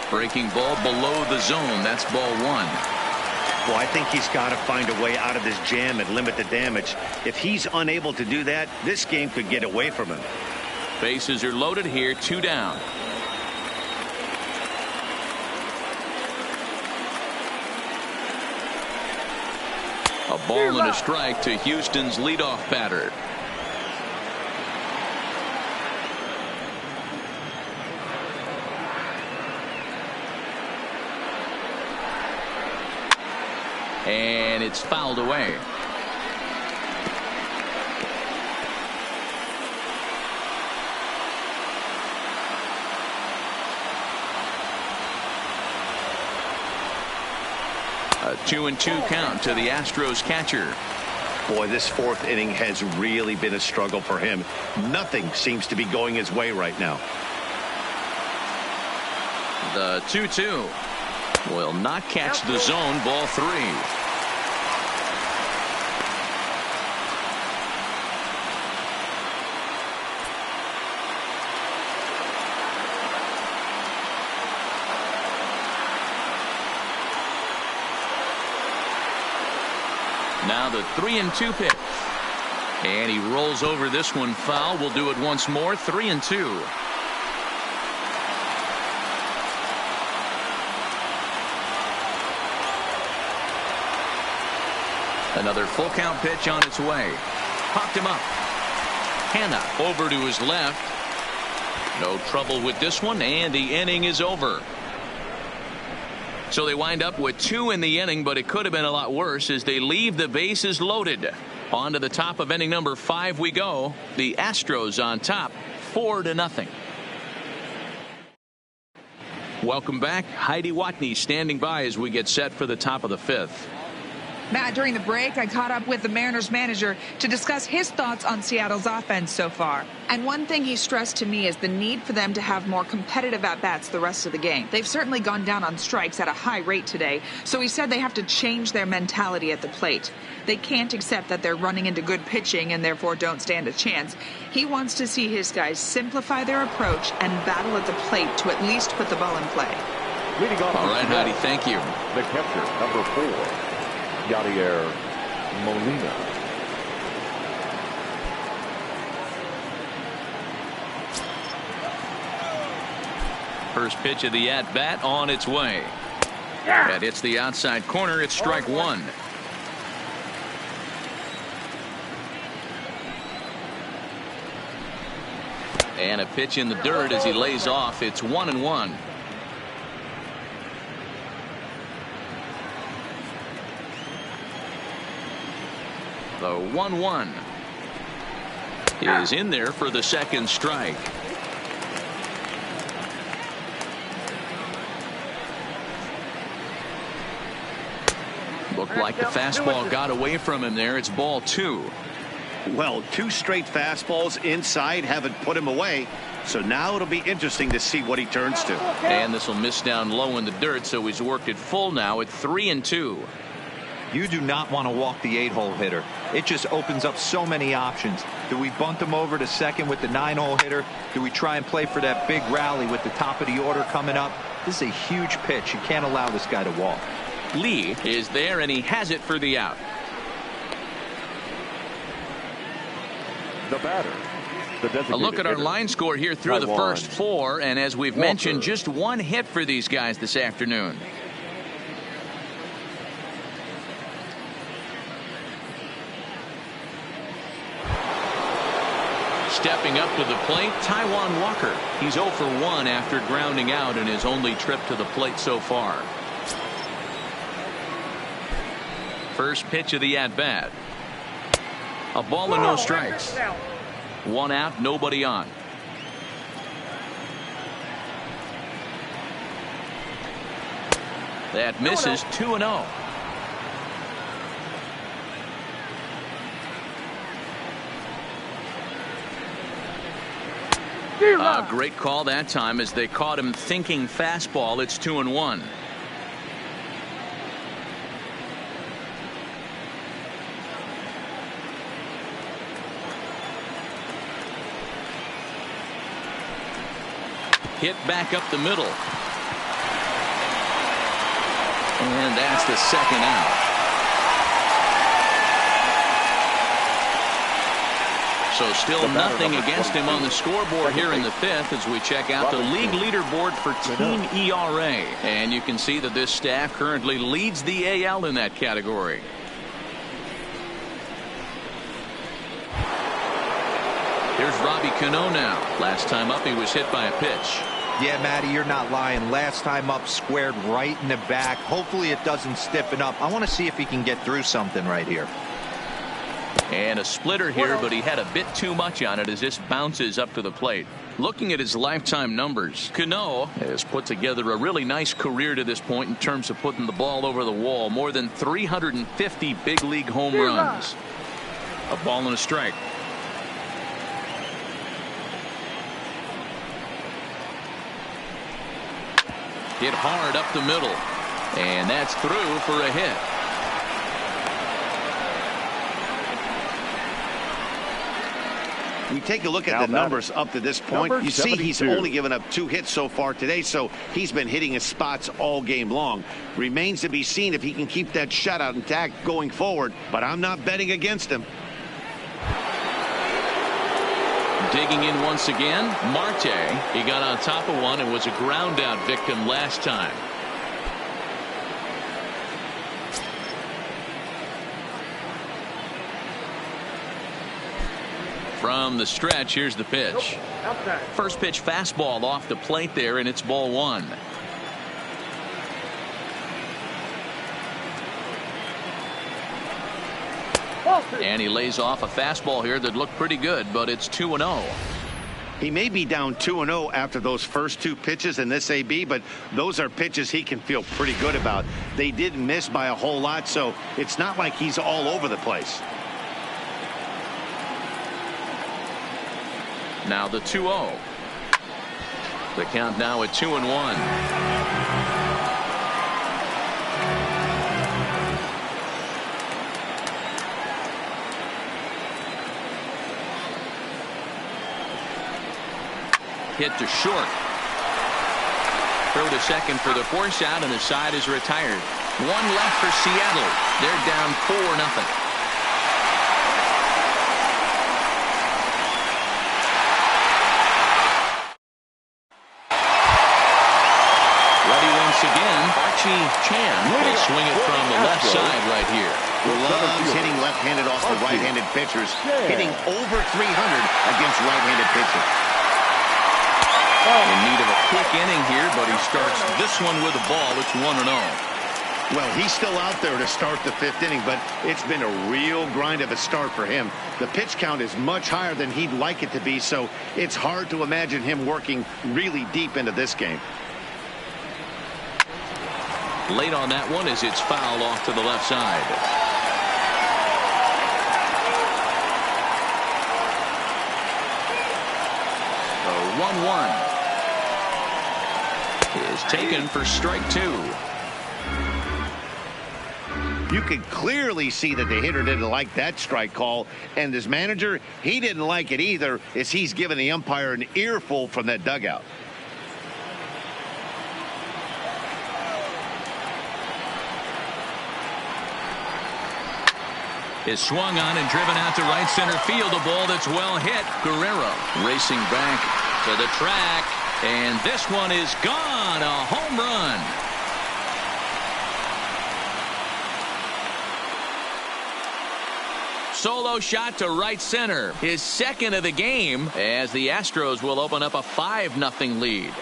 Breaking ball below the zone. That's ball 1. Well, I think he's got to find a way out of this jam and limit the damage. If he's unable to do that, this game could get away from him. Bases are loaded here. 2 down. A ball and a strike to Houston's leadoff batter. And it's fouled away. A 2-2 count to the Astros catcher. Boy, this 4th inning has really been a struggle for him. Nothing seems to be going his way right now. The 2-2 will not catch the zone. Ball 3. Now the 3-2 pitch. And he rolls over this one foul. We'll do it once more. 3-2. Another full count pitch on its way. Popped him up. Hanna over to his left. No trouble with this one, and the inning is over. So they wind up with 2 in the inning, but it could have been a lot worse as they leave the bases loaded. On to the top of inning number 5 we go. The Astros on top, 4-0. Welcome back. Heidi Watney standing by as we get set for the top of the 5th. Matt, during the break, I caught up with the Mariners manager to discuss his thoughts on Seattle's offense so far. And one thing he stressed to me is the need for them to have more competitive at-bats the rest of the game. They've certainly gone down on strikes at a high rate today, so he said they have to change their mentality at the plate. They can't accept that they're running into good pitching and therefore don't stand a chance. He wants to see his guys simplify their approach and battle at the plate to at least put the ball in play. All right, Heidi, thank you. The catcher, number 4. Yadier Molina. First pitch of the at-bat on its way. That hits the outside corner. It's strike 1. And a pitch in the dirt as he lays off. It's 1-1. The 1-1 is in there for the second strike. Looked like the fastball got away from him there. It's ball 2. Well, 2 straight fastballs inside haven't put him away. So now it'll be interesting to see what he turns to. And this will miss down low in the dirt, so he's worked it full now at 3-2. You do not want to walk the 8-hole hitter. It just opens up so many options. Do we bunt him over to second with the 9-hole hitter? Do we try and play for that big rally with the top of the order coming up? This is a huge pitch. You can't allow this guy to walk. Lee is there, and he has it for the out. The batter. A look at our line score here through the first 4, and as we've mentioned, just 1 hit for these guys this afternoon. Stepping up to the plate, Taijuan Walker. He's 0 for 1 after grounding out in his only trip to the plate so far. First pitch of the at-bat. A ball and no strikes. 1 out, nobody on. That misses. 2-0. A great call that time as they caught him thinking fastball. It's 2-1. Hit back up the middle. And that's the second out. So still nothing against him on the scoreboard here in the 5th as we check out the league leaderboard for team ERA. And you can see that this staff currently leads the AL in that category. Here's Robbie Cano now. Last time up, he was hit by a pitch. Yeah, Matty, you're not lying. Last time up, squared right in the back. Hopefully it doesn't stiffen up. I want to see if he can get through something right here. And a splitter here, but he had a bit too much on it as this bounces up to the plate. Looking at his lifetime numbers, Cano has put together a really nice career to this point in terms of putting the ball over the wall. More than 350 big league home runs. A ball and a strike. Hit hard up the middle. And that's through for a hit. We take a look at the numbers up to this point. You see he's only given up 2 hits so far today, so he's been hitting his spots all game long. Remains to be seen if he can keep that shutout intact going forward, but I'm not betting against him. Digging in once again, Marte. He got on top of one and was a ground out victim last time. From the stretch, here's the pitch. First pitch fastball off the plate there, and it's ball 1. And he lays off a fastball here that looked pretty good, but it's 2-0. He may be down 2-0 after those first 2 pitches in this AB, but those are pitches he can feel pretty good about. They did miss by a whole lot, so it's not like he's all over the place. Now the 2-0. The count now at 2-1. Hit to short. Throw to second for the force out, and the side is retired. 1 left for Seattle. They're down 4-0. Again, Archie Chan will swing it from the left side right here. Loves hitting left-handed off the right-handed pitchers, hitting over 300 against right-handed pitchers. In need of a quick inning here, but he starts this one with a ball. It's 1-0. Well, he's still out there to start the 5th inning, but it's been a real grind of a start for him. The pitch count is much higher than he'd like it to be, so it's hard to imagine him working really deep into this game. Late on that one as it's fouled off to the left side. 1-1. Is taken for strike 2. You can clearly see that the hitter didn't like that strike call, and his manager, he didn't like it either, as he's giving the umpire an earful from that dugout. Is swung on and driven out to right center field. A ball that's well hit. Guerrero racing back to the track, and this one is gone. A home run. Solo shot to right center. His second of the game, as the Astros will open up a 5-0 lead.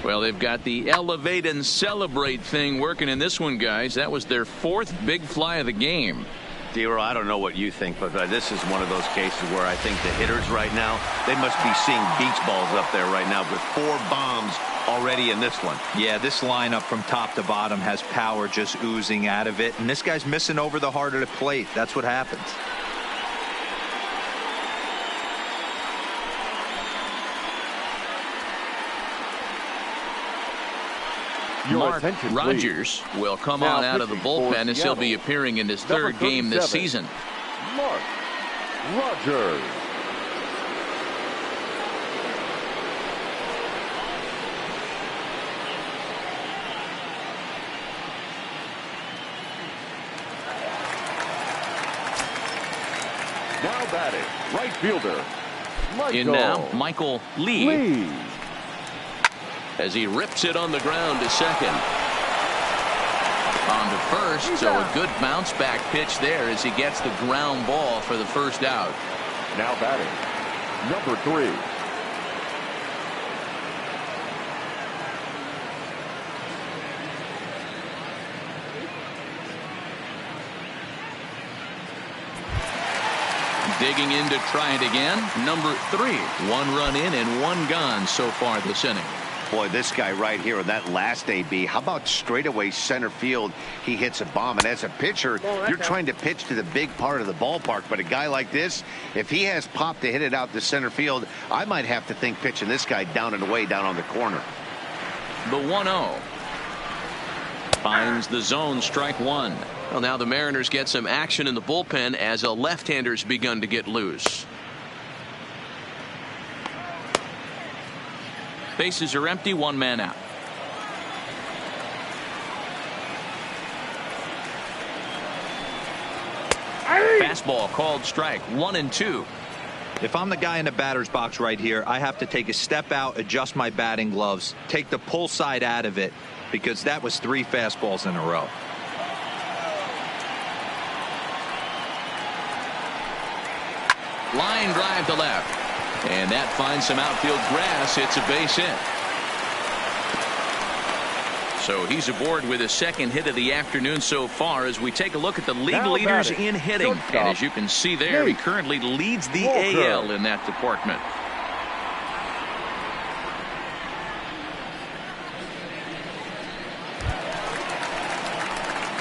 Well, they've got the elevate and celebrate thing working in this one, guys. That was their 4th big fly of the game. Dero, I don't know what you think, but this is one of those cases where I think the hitters right now, they must be seeing beach balls up there right now with 4 bombs already in this one. Yeah, this lineup from top to bottom has power just oozing out of it, and this guy's missing over the heart of the plate. That's what happens. Mark Rogers will come on out of the bullpen as he'll be appearing in his 3rd game this season. Mark Rogers. Now batting, right fielder, In now, Michael Lee. As he rips it on the ground to second. On to first, so a good bounce back pitch there as he gets the ground ball for the first out. Now batting, number 3. Digging in to try it again, number 3. 1 run in and 1 gone so far this inning. Boy, this guy right here in that last AB, how about straightaway center field? He hits a bomb, and as a pitcher, you're trying to pitch to the big part of the ballpark, but a guy like this, if he has pop to hit it out to center field, I might have to think pitching this guy down and away down on the corner. The 1-0 finds the zone, strike 1. Well, now the Mariners get some action in the bullpen as a left-hander's begun to get loose. Bases are empty, 1 man out. Fastball called strike, 1-2. If I'm the guy in the batter's box right here, I have to take a step out, adjust my batting gloves, take the pull side out of it, because that was 3 fastballs in a row. Line drive to left. And that finds some outfield grass. It's a base hit. So he's aboard with his 2nd hit of the afternoon so far as we take a look at the league leaders in hitting. And as you can see there, he currently leads the AL in that department.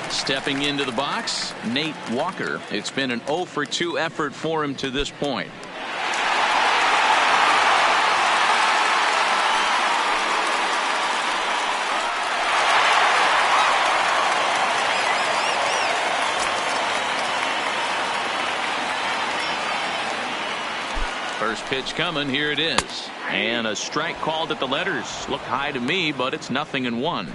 Stepping into the box, Nate Walker. It's been an 0-for-2 effort for him to this point. First pitch coming. Here it is. And a strike called at the letters. Looked high to me, but it's 0-1.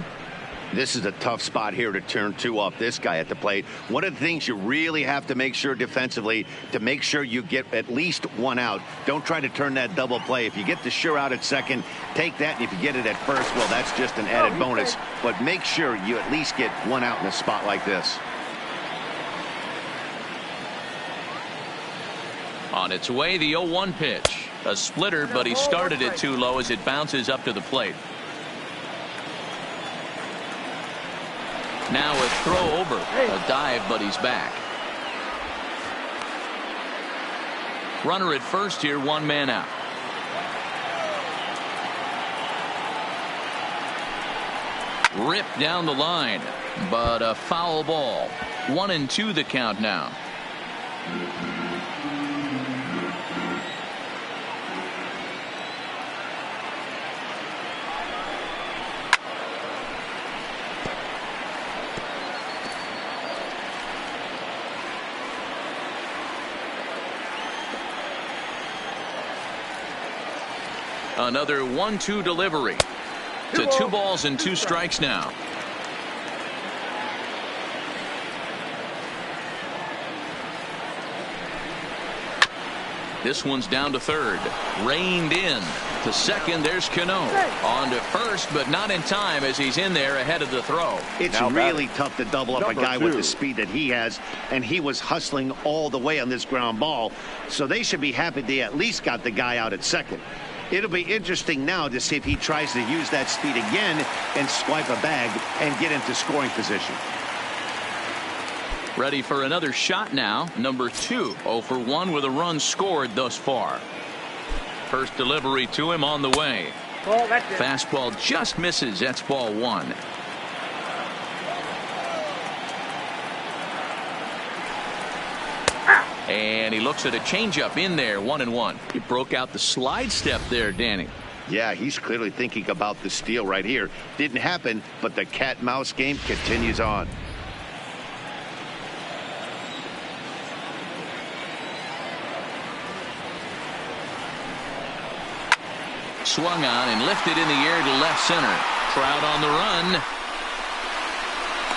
This is a tough spot here to turn 2 off this guy at the plate. One of the things you really have to make sure defensively, to make sure you get at least 1 out. Don't try to turn that double play. If you get the sure out at second, take that. And if you get it at first, well, that's just an added bonus. But make sure you at least get 1 out in a spot like this. On its way, the 0-1 pitch. A splitter, but he started it too low as it bounces up to the plate. Now a throw over. A dive, but he's back. Runner at first here, one man out. Ripped down the line, but a foul ball. 1-2 the count now. Another 1-2 delivery. To 2 balls and 2 strikes now. This one's down to third. Reined in. To second, there's Cano. On to first, but not in time as he's in there ahead of the throw. It's really tough to double up a guy with the speed that he has, and he was hustling all the way on this ground ball. So they should be happy they at least got the guy out at second. It'll be interesting now to see if he tries to use that speed again and swipe a bag and get into scoring position. Ready for another shot now. Number 2, 0 for 1 with a run scored thus far. First delivery to him on the way. Fastball just misses. That's ball 1. And he looks at a changeup in there, 1-1. He broke out the slide step there, Danny. Yeah, he's clearly thinking about the steal right here. Didn't happen, but the cat-mouse game continues on. Swung on and lifted in the air to left center. Trout on the run.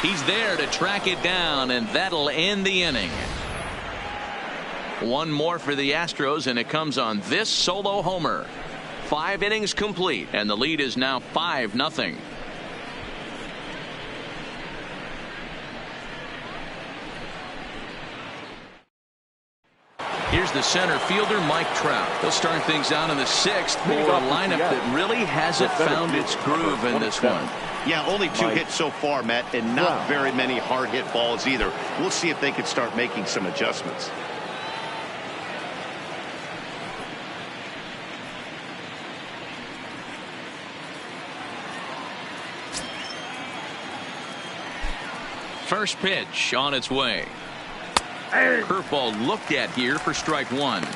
He's there to track it down, and that'll end the inning. One more for the Astros, and it comes on this solo homer. 5 innings complete, and the lead is now 5-0. Here's the center fielder, Mike Trout. He'll start things out in the 6th for a lineup that really hasn't found its groove in this one. Yeah, only 2 hits so far, Matt, and not very many hard hit balls either. We'll see if they can start making some adjustments. First pitch on its way. Curveball looked at here for strike 1.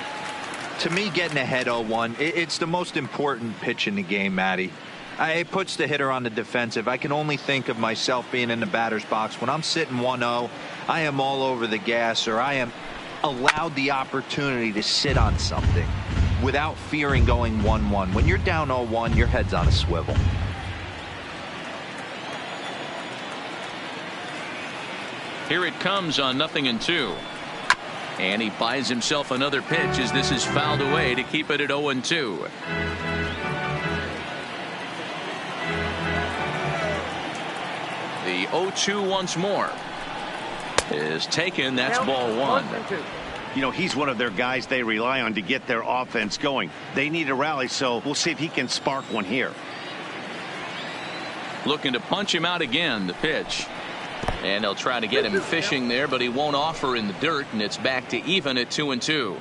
To me, getting ahead 0-1, it's the most important pitch in the game, Matty. It puts the hitter on the defensive. I can only think of myself being in the batter's box. When I'm sitting 1-0, I am all over the gas, or I am allowed the opportunity to sit on something without fearing going 1-1. When you're down 0-1, your head's on a swivel. Here it comes on 0-2. And he buys himself another pitch as this is fouled away to keep it at 0-2. The 0-2 once more is taken. That's ball 1. You know, he's one of their guys they rely on to get their offense going. They need a rally, so we'll see if he can spark one here. Looking to punch him out again. The pitch. And they'll try to get him fishing there, but he won't offer in the dirt, and it's back to even at 2-2.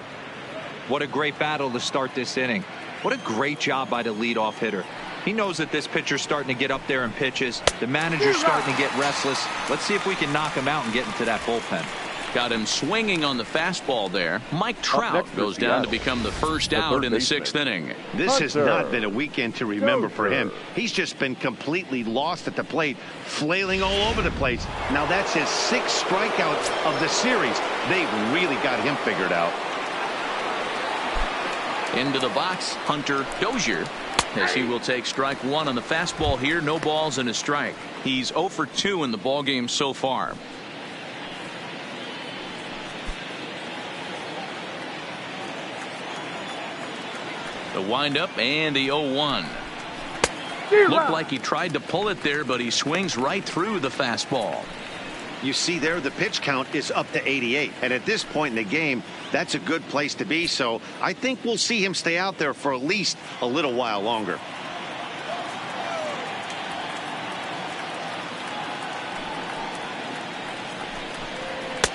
What a great battle to start this inning. What a great job by the leadoff hitter. He knows that this pitcher's starting to get up there in pitches. The manager's starting to get restless. Let's see if we can knock him out and get into that bullpen. Got him swinging on the fastball there. Mike Trout goes down to become the first out in the 6th inning. This has not been a weekend to remember for him. He's just been completely lost at the plate, flailing all over the place. Now that's his 6th strikeout of the series. They've really got him figured out. Into the box, Hunter Dozier, as he will take strike 1 on the fastball here. No balls and a strike. He's 0 for 2 in the ballgame so far. The windup and the 0-1. Looked like he tried to pull it there, but he swings right through the fastball. You see there, the pitch count is up to 88. And at this point in the game, that's a good place to be. So I think we'll see him stay out there for at least a little while longer.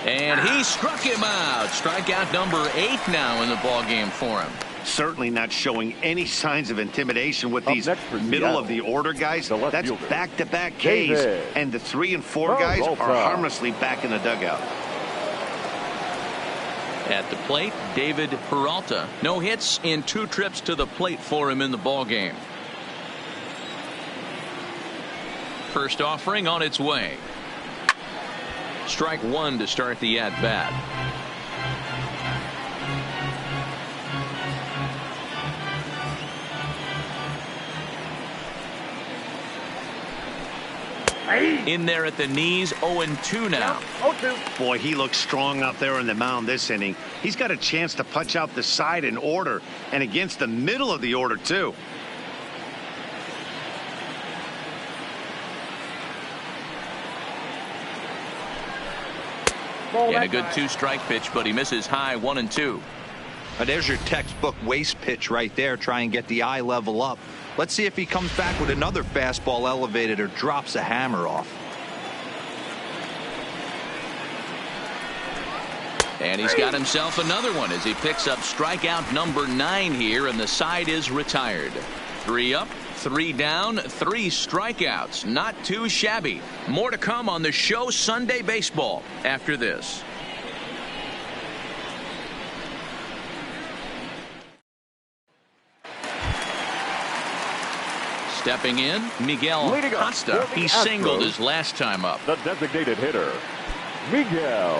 And he struck him out. Strikeout number 8 now in the ballgame for him. Certainly not showing any signs of intimidation with these middle of the order guys. That's back-to-back Ks, and the 3 and 4 guys are harmlessly back in the dugout. At the plate, David Peralta. No hits in 2 trips to the plate for him in the ballgame. First offering on its way. Strike 1 to start the at-bat. In there at the knees, 0-2 now. Boy, he looks strong out there on the mound this inning. He's got a chance to punch out the side in order, and against the middle of the order, too. And a good 2-strike pitch, but he misses high 1-2. There's your textbook waste pitch right there. Try and get the eye level up. Let's see if he comes back with another fastball elevated or drops a hammer off. And he's got himself another one as he picks up strikeout number 9 here, and the side is retired. 3 up, 3 down, 3 strikeouts. Not too shabby. More to come on the show Sunday Baseball after this. Stepping in, Miguel Costa. He singled his last time up. The designated hitter, Miguel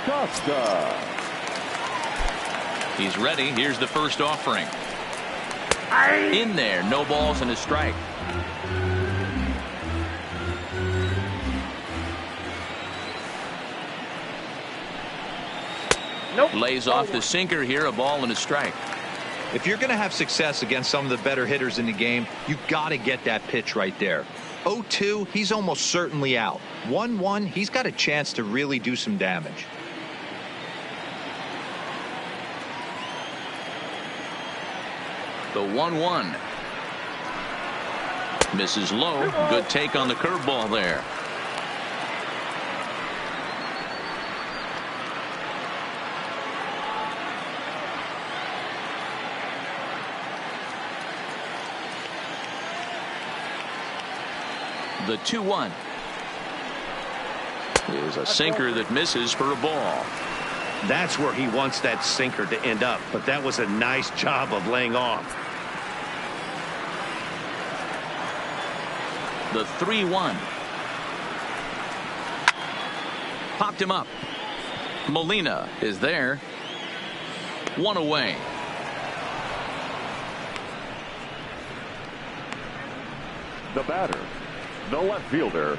Costa. He's ready. Here's the first offering. In there, no balls and a strike. Lays off the sinker here, a ball and a strike. If you're going to have success against some of the better hitters in the game, you've got to get that pitch right there. 0-2, he's almost certainly out. 1-1, he's got a chance to really do some damage. The 1-1. Misses low. Good take on the curveball there. The 2-1 is a sinker that misses for a ball. That's where he wants that sinker to end up, but that was a nice job of laying off. The 3-1. Popped him up. Molina is there. 1 away. The batter, the left fielder,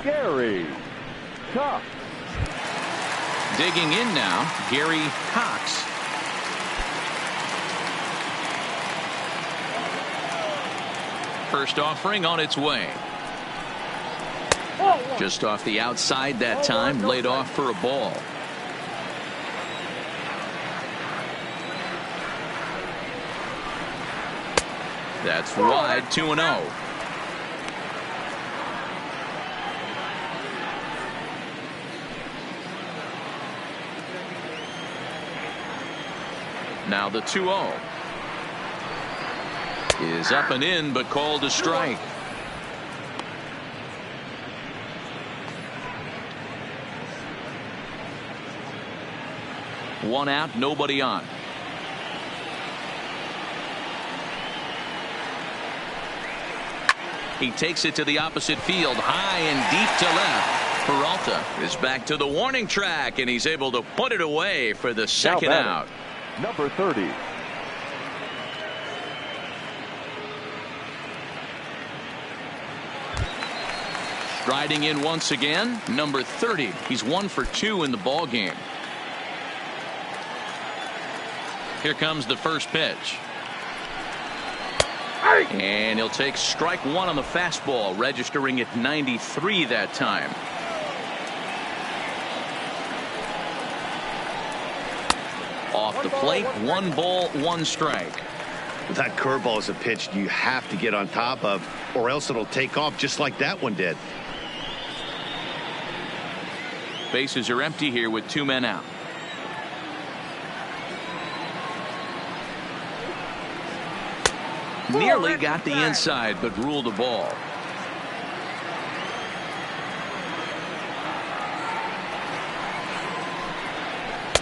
Gary Cox. Digging in now, Gary Cox. First offering on its way. Just off the outside that time, laid off for a ball. That's wide, 2-0. Now the 2-0 is up and in, but called a strike. One out, nobody on. He takes it to the opposite field, high and deep to left. Peralta is back to the warning track, and he's able to put it away for the second out. Number 30. Striding in once again, number 30. He's 1 for 2 in the ball game. Here comes the first pitch. And he'll take strike 1 on the fastball, registering at 93 that time. Off the plate, 1 ball, 1 strike. That curveball is a pitch you have to get on top of, or else it'll take off just like that one did. Bases are empty here with 2 men out. Nearly got the inside, but ruled the ball.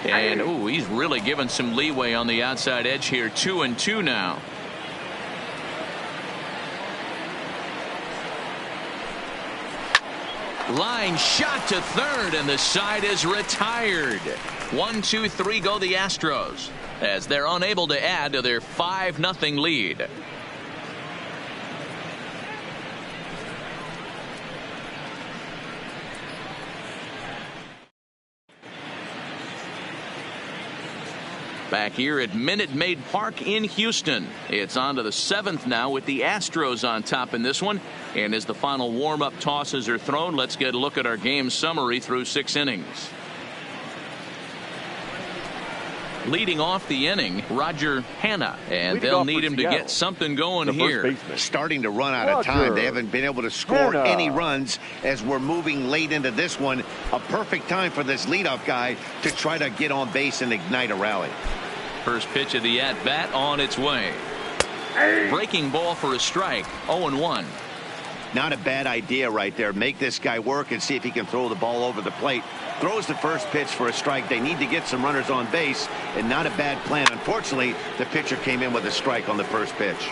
And ooh, he's really given some leeway on the outside edge here. 2-2 now. Line shot to third, and the side is retired. 1-2-3 go the Astros as they're unable to add to their 5-0 lead. Back here at Minute Maid Park in Houston. It's on to the 7th now with the Astros on top in this one. And as the final warm-up tosses are thrown, let's get a look at our game summary through 6 innings. Leading off the inning, Roger Hanna, and they'll need him to get something going here. Starting to run out of time. They haven't been able to score any runs as we're moving late into this one. A perfect time for this leadoff guy to try to get on base and ignite a rally. First pitch of the at-bat on its way. Breaking ball for a strike. 0-1. Not a bad idea right there. Make this guy work and see if he can throw the ball over the plate. Throws the first pitch for a strike. They need to get some runners on base, and not a bad plan. Unfortunately, the pitcher came in with a strike on the first pitch.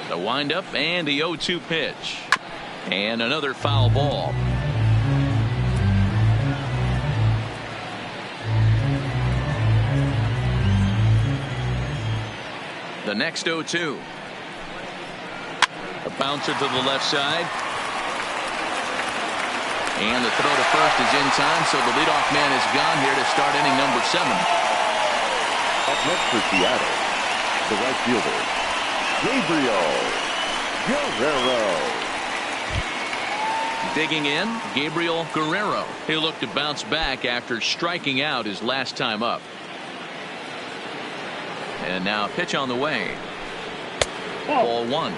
The windup and the 0-2 pitch. And another foul ball. The next 0-2. A bouncer to the left side. And the throw to first is in time, so the leadoff man is gone here to start inning number 7. Up next for Seattle, the right fielder, Gabriel Guerrero. Digging in, Gabriel Guerrero. He'll look to bounce back after striking out his last time up. And now pitch on the way. Ball 1.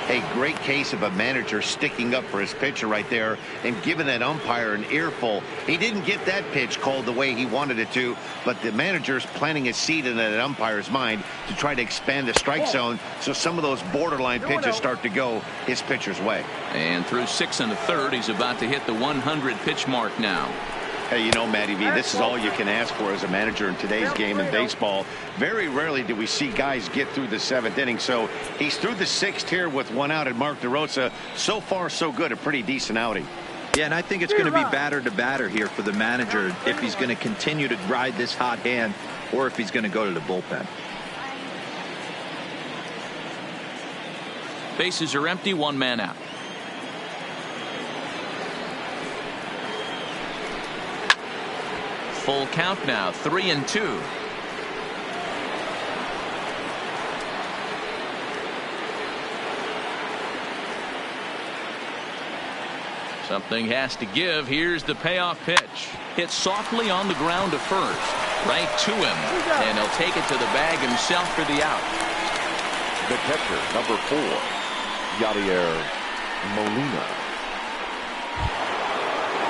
A great case of a manager sticking up for his pitcher right there and giving that umpire an earful. He didn't get that pitch called the way he wanted it to, but the manager's planting a seed in that umpire's mind to try to expand the strike zone so some of those borderline pitches start to go his pitcher's way. And through 6 1/3, he's about to hit the 100 pitch mark now. Hey, you know, Matty V, this is all you can ask for as a manager in today's game in baseball. Very rarely do we see guys get through the 7th inning. So he's through the 6th here with 1 out, and Mark DeRosa, so far so good, a pretty decent outing. Yeah, and I think it's going to be batter to batter here for the manager if he's going to continue to ride this hot hand or if he's going to go to the bullpen. Bases are empty, 1 man out. Full count now, 3-2. Something has to give. Here's the payoff pitch. Hit softly on the ground to first. Right to him. And he'll take it to the bag himself for the out. The catcher, number 4, Yadier Molina.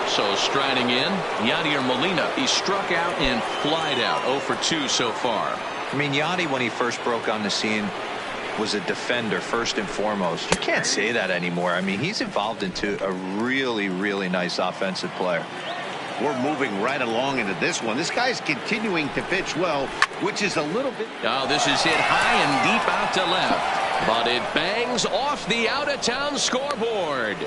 So striding in, Yadier Molina. He struck out and flied out. 0 for 2 so far. I mean, Yadi, when he first broke on the scene, was a defender first and foremost. You can't say that anymore. I mean, he's evolved into a really, really nice offensive player. We're moving right along into this one. This guy's continuing to pitch well, which is a little bit. Oh, this is hit high and deep out to left. But it bangs off the out-of-town scoreboard.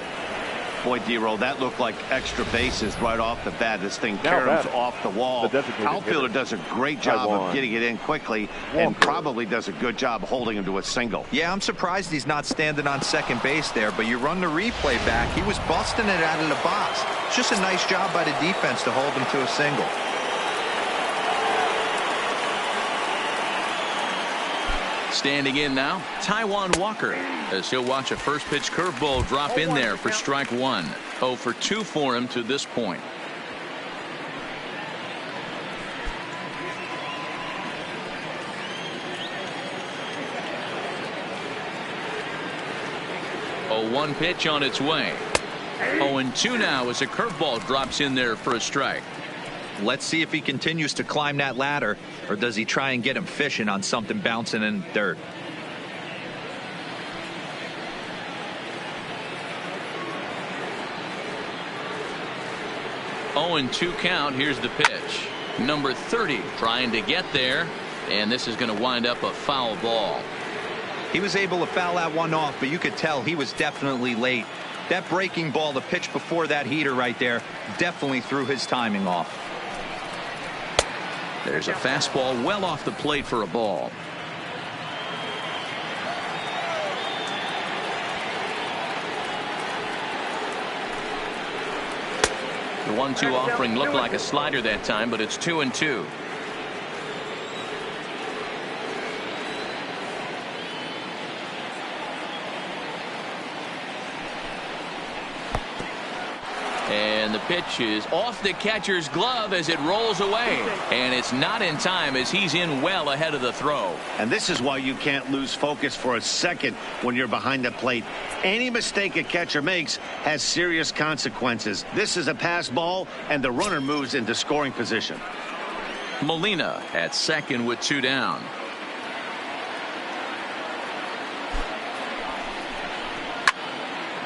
Boy, D-Roll, that looked like extra bases right off the bat. This thing caroms off the wall. Outfielder does a great job of getting it in quickly and probably does a good job holding him to a single. Yeah, I'm surprised he's not standing on second base there, but you run the replay back. He was busting it out of the box. It's just a nice job by the defense to hold him to a single. Standing in now, Taijuan Walker, as he'll watch a first pitch curveball drop in there for strike 1. 0 for 2 for him to this point. 0-1 pitch on its way. 0-2 now as a curveball drops in there for a strike. Let's see if he continues to climb that ladder, or does he try and get him fishing on something bouncing in the dirt. Oh, and 2 count. Here's the pitch. Number 30 trying to get there, and this is going to wind up a foul ball. He was able to foul that one off, but you could tell he was definitely late. That breaking ball, the pitch before that heater right there, definitely threw his timing off. There's a fastball well off the plate for a ball. The 1-2 offering looked like a slider that time, but it's 2-2. And the pitch is off the catcher's glove as it rolls away. And it's not in time as he's in well ahead of the throw. And this is why you can't lose focus for a second when you're behind the plate. Any mistake a catcher makes has serious consequences. This is a pass ball, and the runner moves into scoring position. Molina at second with 2 down.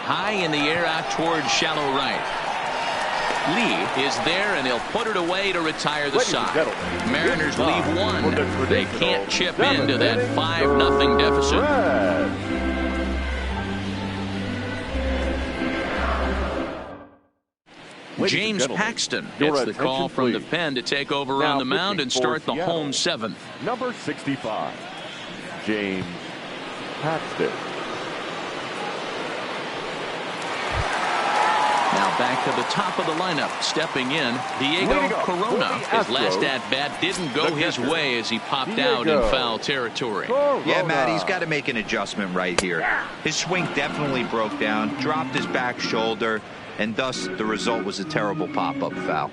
High in the air out towards shallow right. Lee is there, and he'll put it away to retire the side. Mariners leave 1. They can't chip into that 5-0 deficit. James Paxton gets the call from the pen to take over on the mound and start the home 7th. Number 65, James Paxton. Now back to the top of the lineup. Stepping in, Diego Corona. His last at-bat didn't go his way as he popped out in foul territory. Yeah, Matt, he's got to make an adjustment right here. His swing definitely broke down, dropped his back shoulder, and thus the result was a terrible pop-up foul.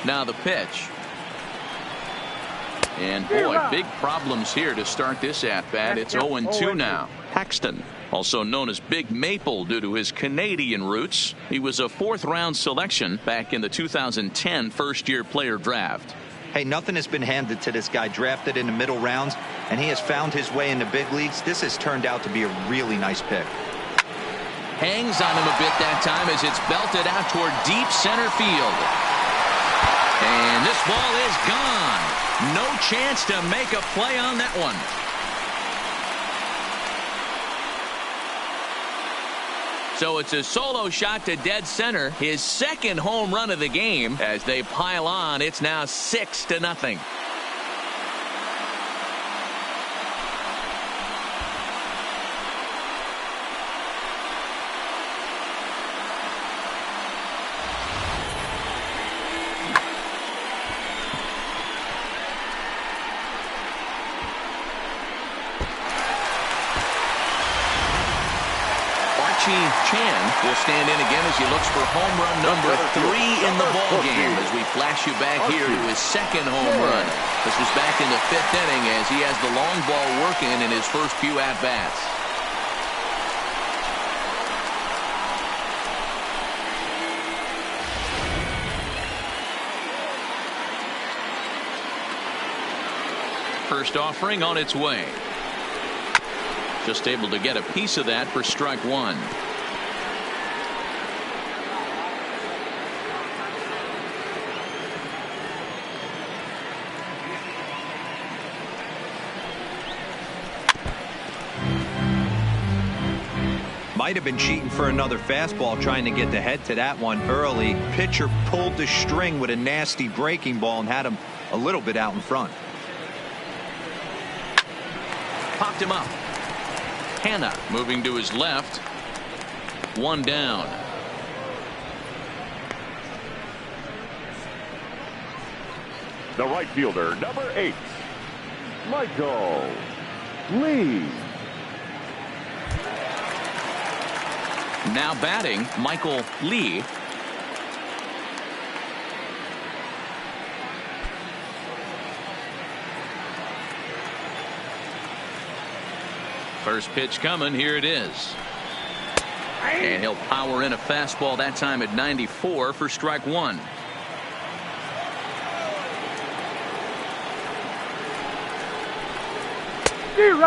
Now the pitch. And boy, big problems here to start this at-bat. It's 0-2 now. Paxton, also known as Big Maple due to his Canadian roots. He was a 4th-round selection back in the 2010 first-year player draft. Hey, nothing has been handed to this guy. Drafted in the middle rounds, and he has found his way in the big leagues. This has turned out to be a really nice pick. Hangs on him a bit that time as it's belted out toward deep center field. And this ball is gone. No chance to make a play on that one. So it's a solo shot to dead center. His 2nd home run of the game. As they pile on, it's now 6-0. Chan will stand in again as he looks for home run number 3 in the ball game as we flash you back here to his 2nd home run. This was back in the 5th inning as he has the long ball working in his first few at-bats. First offering on its way. Just able to get a piece of that for strike 1. Might have been cheating for another fastball, trying to get the head to that one early. Pitcher pulled the string with a nasty breaking ball and had him a little bit out in front. Popped him up. Hanna moving to his left. 1 down. The right fielder, number 8, Michael Lee. Now batting, Michael Lee. First pitch coming. Here it is. And he'll power in a fastball that time at 94 for strike one.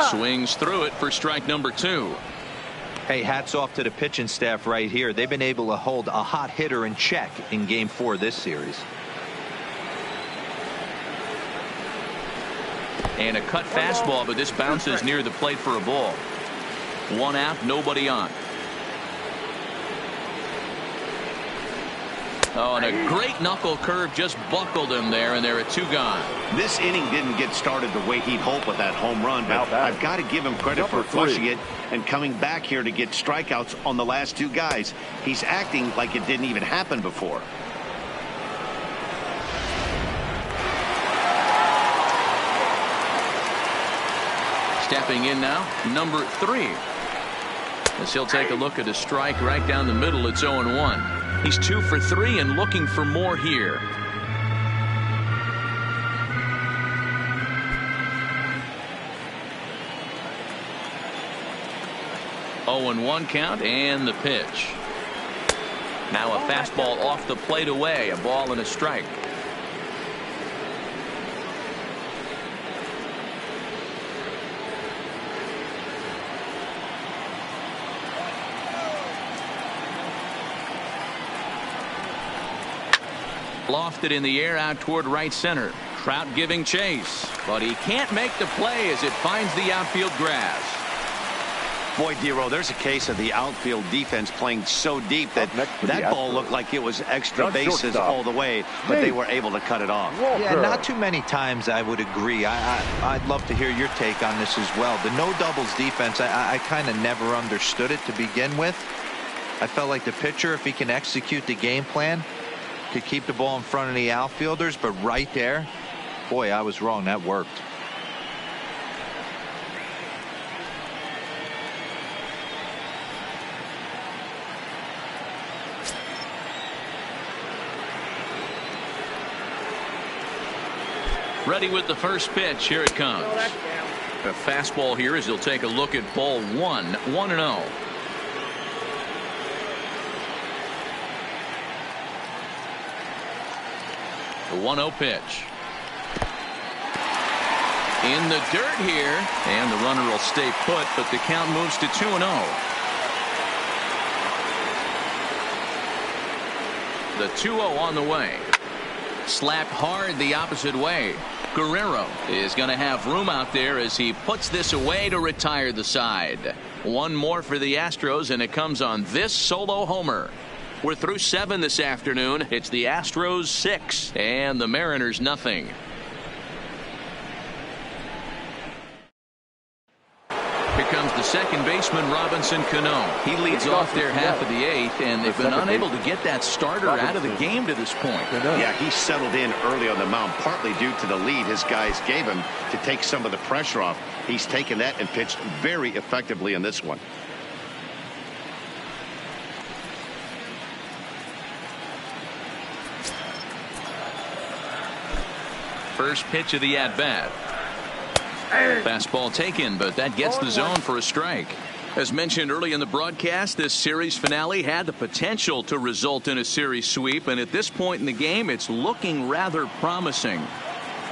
Swings through it for strike number two. Hey, hats off to the pitching staff right here. They've been able to hold a hot hitter in check in game 4 of this series. And a cut fastball, but this bounces near the plate for a ball. One out, nobody on. Oh, and a great knuckle curve just buckled him there, and there are 2 gone. This inning didn't get started the way he'd hoped with that home run, but I've got to give him credit for flushing it and coming back here to get strikeouts on the last 2 guys. He's acting like it didn't even happen before. Stepping in now, number 3. As he'll take a look at a strike right down the middle. It's 0-1. He's 2 for 3 and looking for more here. Oh, and 1 count, and the pitch. Now a fastball off the plate away, a ball and a strike. Lofted in the air out toward right center. Trout giving chase, but he can't make the play as it finds the outfield grass. Boy, Dero, there's a case of the outfield defense playing so deep that that ball looked like it was extra bases all the way, but they were able to cut it off. Yeah, not too many times I would agree. I'd love to hear your take on this as well. The no doubles defense, I kind of never understood it to begin with. I felt like the pitcher, if he can execute the game plan, could keep the ball in front of the outfielders, but right there, boy, I was wrong. That worked. Ready with the first pitch. Here it comes. A fastball here as he'll take a look at ball 1. 1-0. The 1-0 pitch. In the dirt here, and the runner will stay put, but the count moves to 2-0. The 2-0 on the way. Slapped hard the opposite way. Guerrero is going to have room out there as he puts this away to retire the side. 1 more for the Astros, and it comes on this solo homer. We're through 7 this afternoon. It's the Astros 6 and the Mariners nothing. Here comes the second baseman, Robinson Cano. He leads off their half of the 8th, and they've been unable to get that starter out of the game to this point. Yeah, he settled in early on the mound, partly due to the lead his guys gave him to take some of the pressure off. He's taken that and pitched very effectively in this one. First pitch of the at-bat. Fastball taken, but that gets the zone for a strike. As mentioned early in the broadcast, this series finale had the potential to result in a series sweep, and at this point in the game, it's looking rather promising.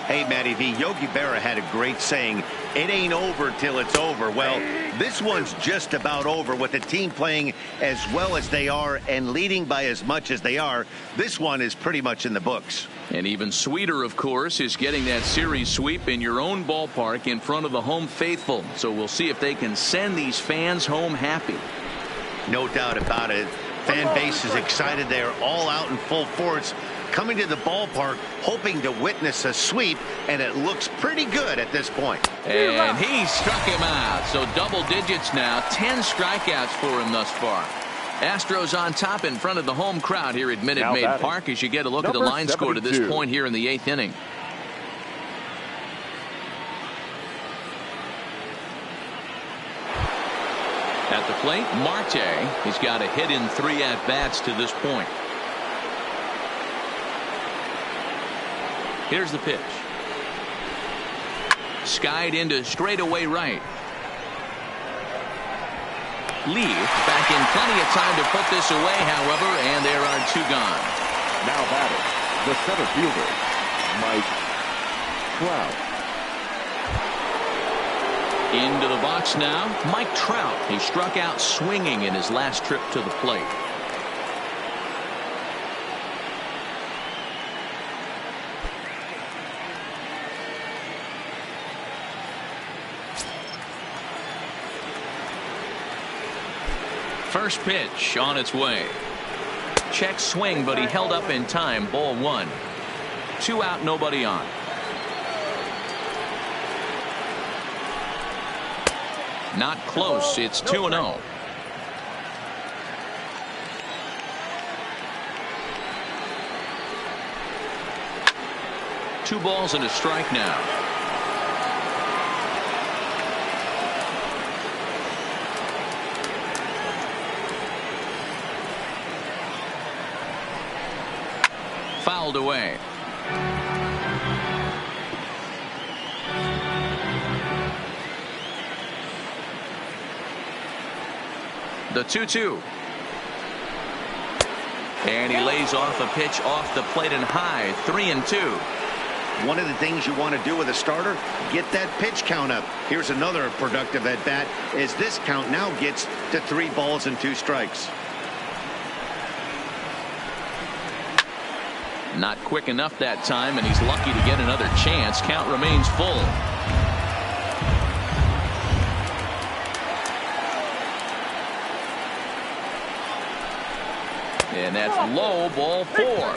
Hey, Matty V, Yogi Berra had a great saying, it ain't over till it's over. Well, this one's just about over with the team playing as well as they are and leading by as much as they are. This one is pretty much in the books. And even sweeter, of course, is getting that series sweep in your own ballpark in front of the home faithful. So we'll see if they can send these fans home happy. No doubt about it. Fan base is excited. They are all out in full force, coming to the ballpark, hoping to witness a sweep, and it looks pretty good at this point. And he struck him out. So double digits now, 10 strikeouts for him thus far. Astros on top in front of the home crowd here at Minute Maid Park as you get a look at the line score to this point here in the 8th inning. At the plate, Marte. He's got a hit in 3 at-bats to this point. Here's the pitch. Skied into straightaway right. leave. Back in plenty of time to put this away, however, and there are 2 gone. Now batting, the center fielder, Mike Trout. Into the box now, Mike Trout. He struck out swinging in his last trip to the plate. First pitch on its way. Check swing, but he held up in time. Ball 1. 2 out, nobody on. Not close. It's 2-0. Two balls and a strike now. Fouled away. The 2-2. And he lays off a pitch off the plate and high. 3-2. One of the things you want to do with a starter, get that pitch count up. Here's another productive at bat as this count now gets to 3 balls and 2 strikes. Not quick enough that time, and he's lucky to get another chance. Count remains full. And that's low, ball 4.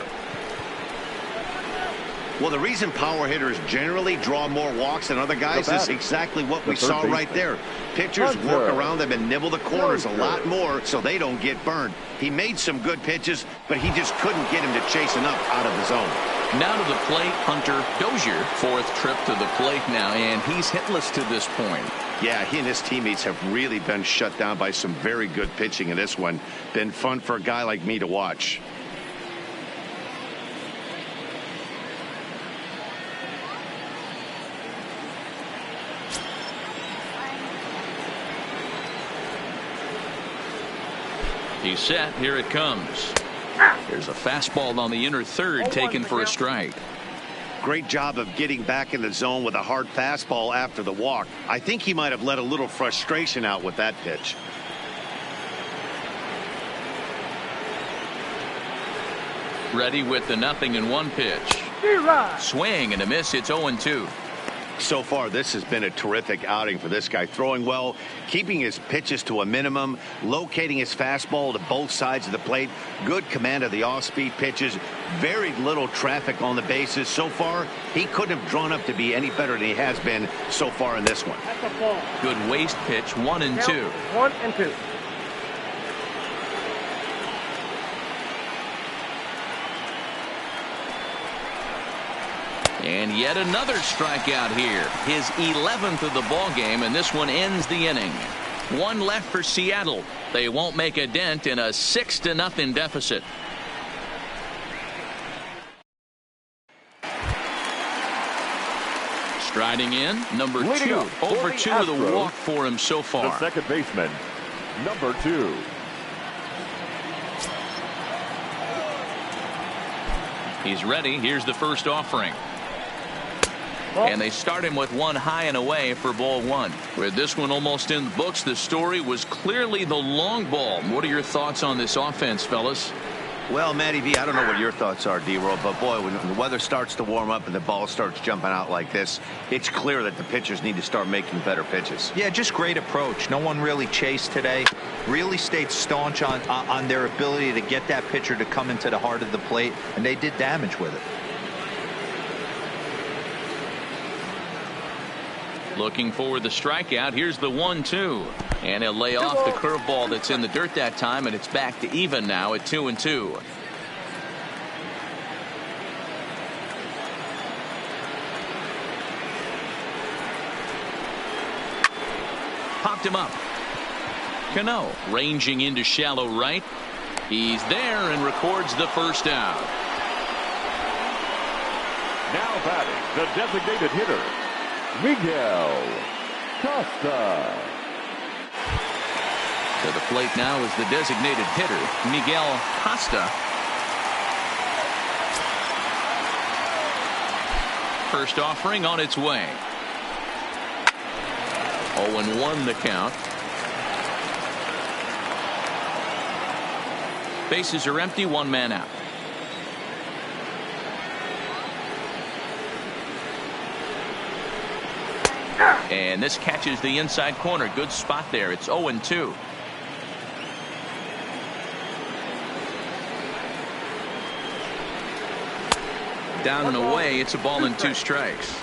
Well, the reason power hitters generally draw more walks than other guys is exactly what we saw right there. Pitchers work around them and nibble the corners a lot more so they don't get burned. He made some good pitches, but he just couldn't get him to chase enough out of the zone. Now to the plate, Hunter Dozier. 4th trip to the plate now, and he's hitless to this point. Yeah, he and his teammates have really been shut down by some very good pitching in this one. Been fun for a guy like me to watch. He's set. Here it comes. There's a fastball on the inner third taken for a strike. Great job of getting back in the zone with a hard fastball after the walk. I think he might have let a little frustration out with that pitch. Ready with the 0-1 pitch. Swing and a miss. It's 0-2. So far, this has been a terrific outing for this guy. Throwing well, keeping his pitches to a minimum, locating his fastball to both sides of the plate, good command of the off-speed pitches, very little traffic on the bases. So far, he couldn't have drawn up to be any better than he has been so far in this one. Good waist pitch, 1-2. 1-2. And yet another strikeout here. His 11th of the ball game, and this one ends the inning. 1 left for Seattle. They won't make a dent in a 6-0 deficit. Striding in, number 2. Over 2 with a walk for him so far. The second baseman, number 2. He's ready. Here's the first offering. And they start him with 1 high and away for ball 1. With this one almost in the books, the story was clearly the long ball. What are your thoughts on this offense, fellas? Well, Matty V, I don't know what your thoughts are, D-Roll, but boy, when the weather starts to warm up and the ball starts jumping out like this, it's clear that the pitchers need to start making better pitches. Yeah, just great approach. No one really chased today. Really stayed staunch on their ability to get that pitcher to come into the heart of the plate, and they did damage with it. Looking for the strikeout. Here's the 1-2. And he'll lay off the curveball that's in the dirt that time, and it's back to even now at 2-2. Popped him up. Cano ranging into shallow right. He's there and records the first out. Now batting, the designated hitter, Miguel Costa. To the plate now is the designated hitter, Miguel Costa. First offering on its way. 0-1 the count. Bases are empty, one man out. And this catches the inside corner. Good spot there. It's 0-2. Down and away. It's a ball and 2 strikes.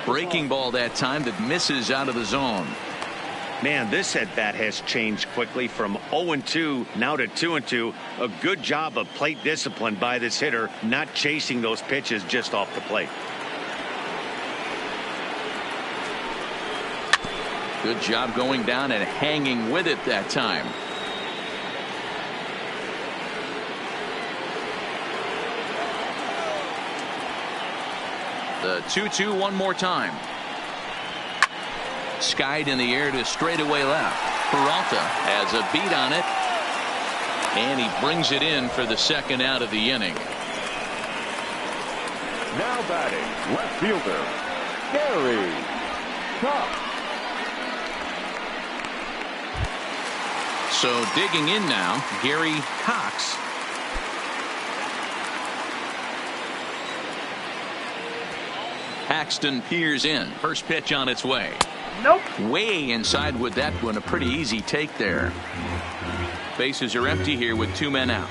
Breaking ball that time that misses out of the zone. Man, this at bat has changed quickly from 0-2 now to 2-2. A good job of plate discipline by this hitter, not chasing those pitches just off the plate. Good job going down and hanging with it that time. The 2-2 one more time. Skied in the air to straightaway left. Peralta has a beat on it. And he brings it in for the second out of the inning. Now batting, left fielder, Gary Cox. So digging in now, Gary Cox. Paxton peers in. First pitch on its way. Nope. Way inside with that one. A pretty easy take there. Bases are empty here with 2 men out.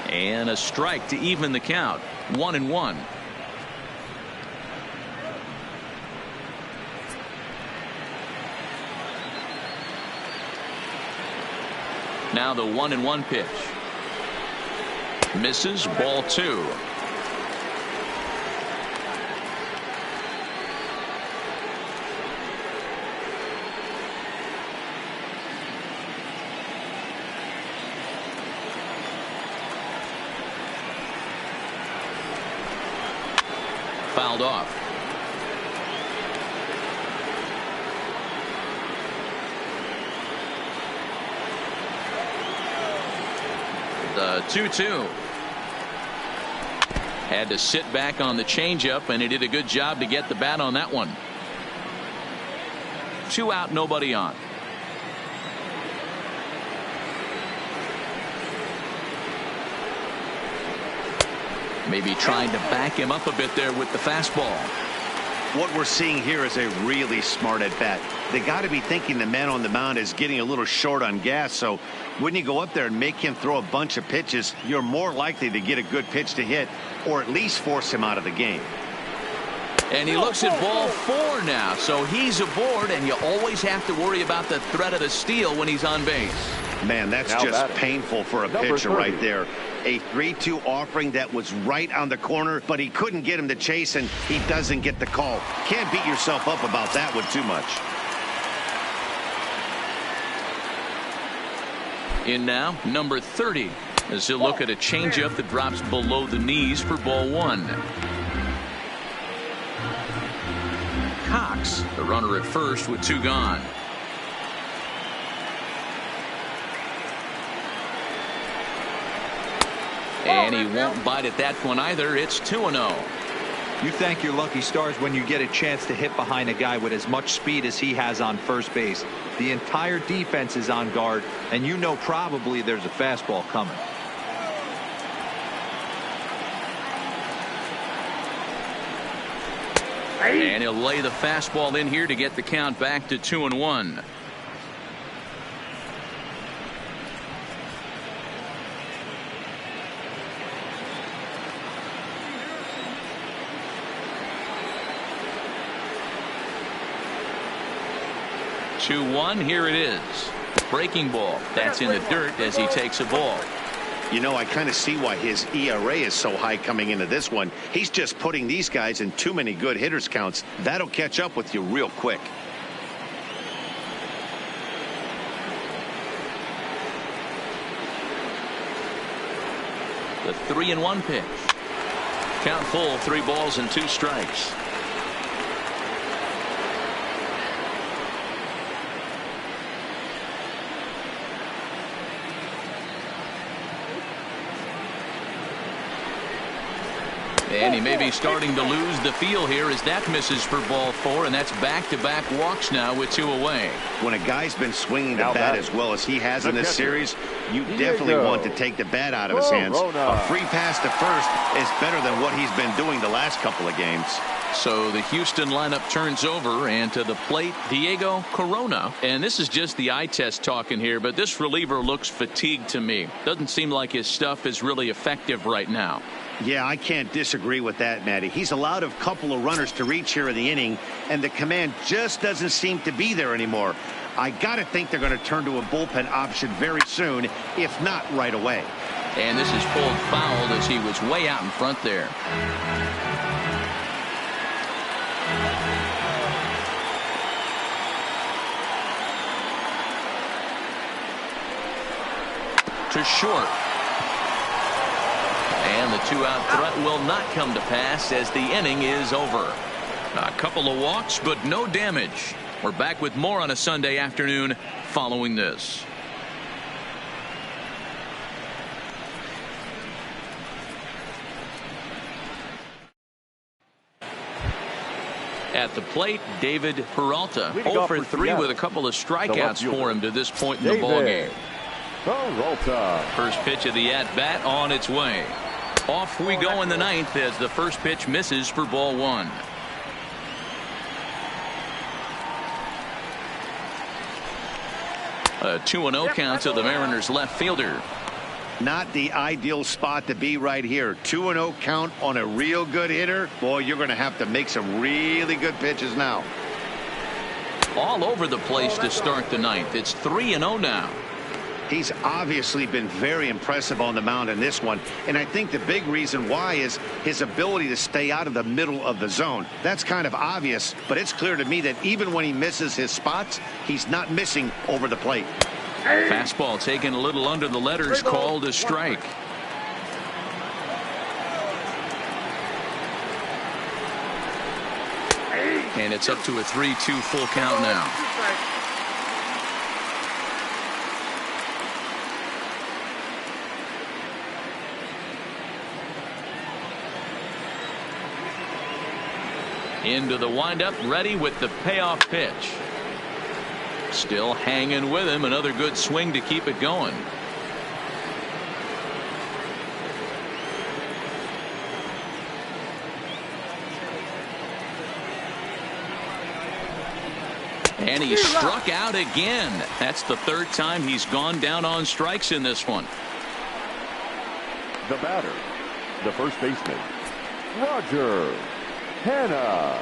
And a strike to even the count. 1-1. Now the 1-1 pitch. Misses, ball 2. Fouled off. The 2-2. Had to sit back on the changeup, and he did a good job to get the bat on that one. 2 out, nobody on. Maybe trying to back him up a bit there with the fastball. What we're seeing here is a really smart at bat. They got to be thinking the man on the mound is getting a little short on gas. So when you go up there and make him throw a bunch of pitches, you're more likely to get a good pitch to hit or at least force him out of the game. And he looks at ball 4 now. So he's aboard, and you always have to worry about the threat of the steal when he's on base. Man, that's Now just batting, painful for a pitcher right there. A 3-2 offering that was right on the corner, but he couldn't get him to chase, and he doesn't get the call. Can't beat yourself up about that one too much. In now, number 30, as he'll look at a changeup that drops below the knees for ball 1. Cox, the runner at first with 2 gone. And he won't bite at that one either. It's 2-0. You thank your lucky stars when you get a chance to hit behind a guy with as much speed as he has on first base. The entire defense is on guard, and you know probably there's a fastball coming. And he'll lay the fastball in here to get the count back to 2-1. Here it is. Breaking ball. That's in the dirt as he takes a ball. You know, I kind of see why his ERA is so high coming into this one. He's just putting these guys in too many good hitters counts. That'll catch up with you real quick. The 3-1 pitch. Count full, 3 balls and 2 strikes. And he may be starting to lose the feel here as that misses for ball 4, and that's back-to-back walks now with 2 away. When a guy's been swinging the bat as well as he has in this series, you definitely want to take the bat out of his hands. A free pass to first is better than what he's been doing the last couple of games. So the Houston lineup turns over, and to the plate, Diego Corona. And this is just the eye test talking here, but this reliever looks fatigued to me. Doesn't seem like his stuff is really effective right now. Yeah, I can't disagree with that, Matty. He's allowed a couple of runners to reach here in the inning, and the command just doesn't seem to be there anymore. I got to think they're going to turn to a bullpen option very soon, if not right away. And this is pulled foul as he was way out in front there. To short. And the 2-out threat will not come to pass as the inning is over. A couple of walks, but no damage. We're back with more on a Sunday afternoon following this. At the plate, David Peralta, 0 for 3 with a couple of strikeouts for him to this point in the ballgame. Peralta. First pitch of the at-bat on its way. Off we go in the 9th as the first pitch misses for ball 1. A 2-0 count to the Mariners left fielder. Not the ideal spot to be right here. 2-0 count on a real good hitter. Boy, you're going to have to make some really good pitches now. All over the place to start the 9th. It's 3-0 now. He's obviously been very impressive on the mound in this one, and I think the big reason why is his ability to stay out of the middle of the zone. That's kind of obvious, but it's clear to me that even when he misses his spots, he's not missing over the plate. Fastball taken a little under the letters, called a strike. And it's up to a 3-2 full count now. Into the windup, ready with the payoff pitch. Still hanging with him. Another good swing to keep it going. And he struck out again. That's the 3rd time he's gone down on strikes in this one. The batter, the first baseman, Roger Hanna.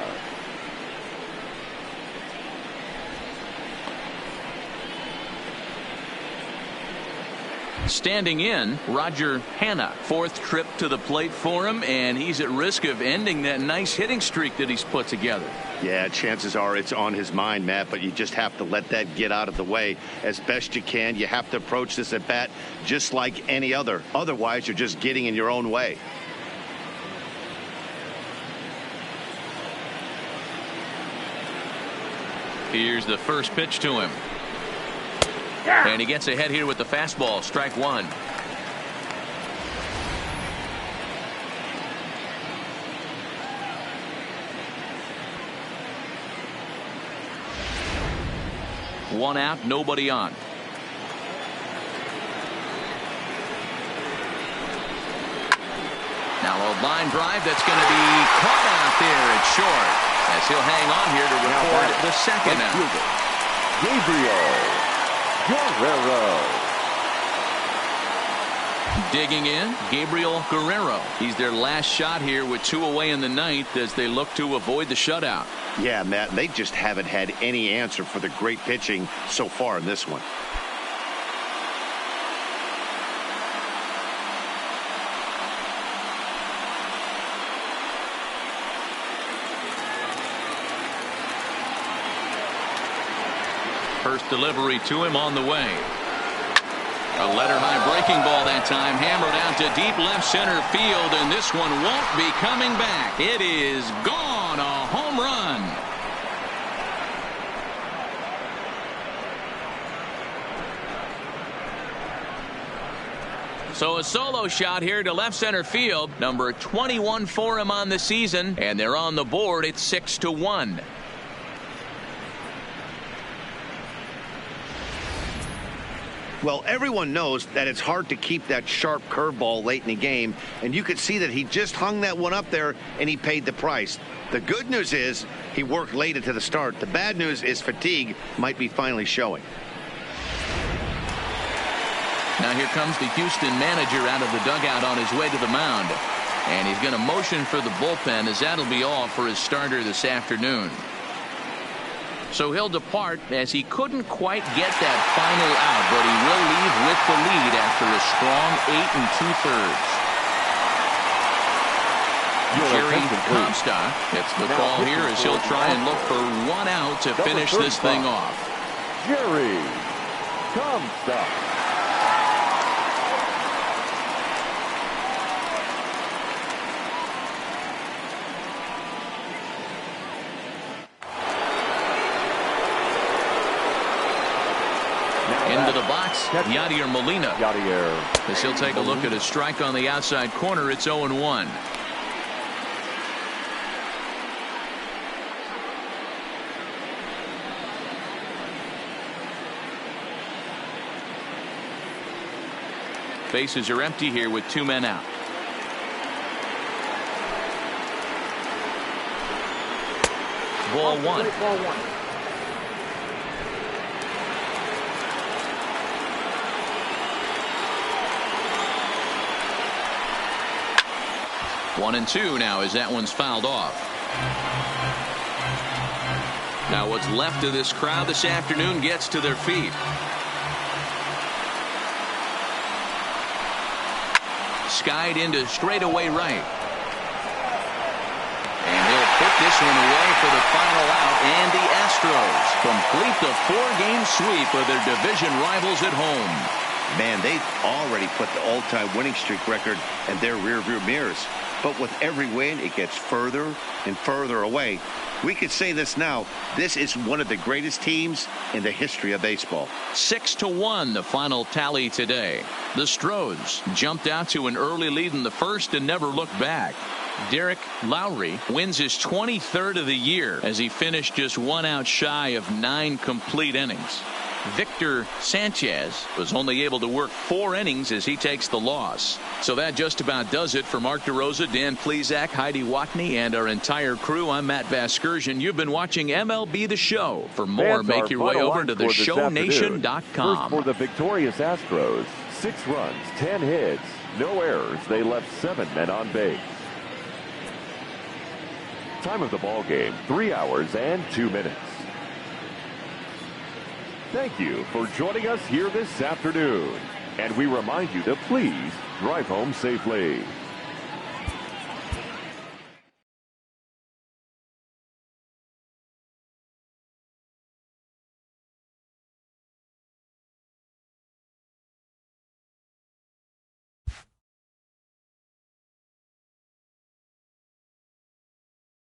Standing in, Roger Hanna. 4th trip to the plate for him, and he's at risk of ending that nice hitting streak that he's put together. Yeah, chances are it's on his mind, Matt, but you just have to let that get out of the way as best you can. You have to approach this at bat just like any other. Otherwise, you're just getting in your own way. Here's the first pitch to him. And he gets ahead here with the fastball. Strike 1. One out, nobody on. Now a line drive that's going to be caught out there at short, as he'll hang on here to record the second out. Gabriel Guerrero. Digging in, Gabriel Guerrero. He's their last shot here with 2 away in the 9th as they look to avoid the shutout. Yeah, Matt, they just haven't had any answer for the great pitching so far in this one. First delivery to him on the way. A letter high breaking ball that time, hammered out to deep left center field, and this one won't be coming back. It is gone. A home run. So a solo shot here to left center field. Number 21 for him on the season, and they're on the board at 6-1. Well, everyone knows that it's hard to keep that sharp curveball late in the game, and you could see that he just hung that one up there and he paid the price. The good news is he worked late into the start. The bad news is fatigue might be finally showing. Now here comes the Houston manager out of the dugout on his way to the mound, and he's going to motion for the bullpen, as that'll be all for his starter this afternoon. So he'll depart, as he couldn't quite get that final out, but he will leave with the lead after a strong 8 2/3. Jerry Comstock gets the call here, as he'll try and look for one out to finish this thing off. Jerry Comstock. Into the box, Yadier Molina. As he'll take a look at a strike on the outside corner, it's 0-1. Bases are empty here with 2 men out. Ball one. 1-2 now, as that one's fouled off. Now what's left of this crowd this afternoon gets to their feet. Skied into straightaway right. And he'll put this one away for the final out, and the Astros complete the 4-game sweep of their division rivals at home. Man, they've already put the all-time winning streak record in their rearview mirrors. But with every win, it gets further and further away. We could say this now. This is one of the greatest teams in the history of baseball. 6-1, the final tally today. The Astros jumped out to an early lead in the first and never looked back. Derek Lowry wins his 23rd of the year, as he finished just 1 out shy of 9 complete innings. Victor Sanchez was only able to work 4 innings as he takes the loss. So that just about does it for Mark DeRosa, Dan Plesac, Heidi Watney, and our entire crew. I'm Matt Vasgersian. You've been watching MLB The Show. For more, make your way over to theshownation.com. First for the victorious Astros. 6 runs, 10 hits, no errors. They left 7 men on base. Time of the ball game, 3 hours and 2 minutes. Thank you for joining us here this afternoon. And we remind you to please drive home safely.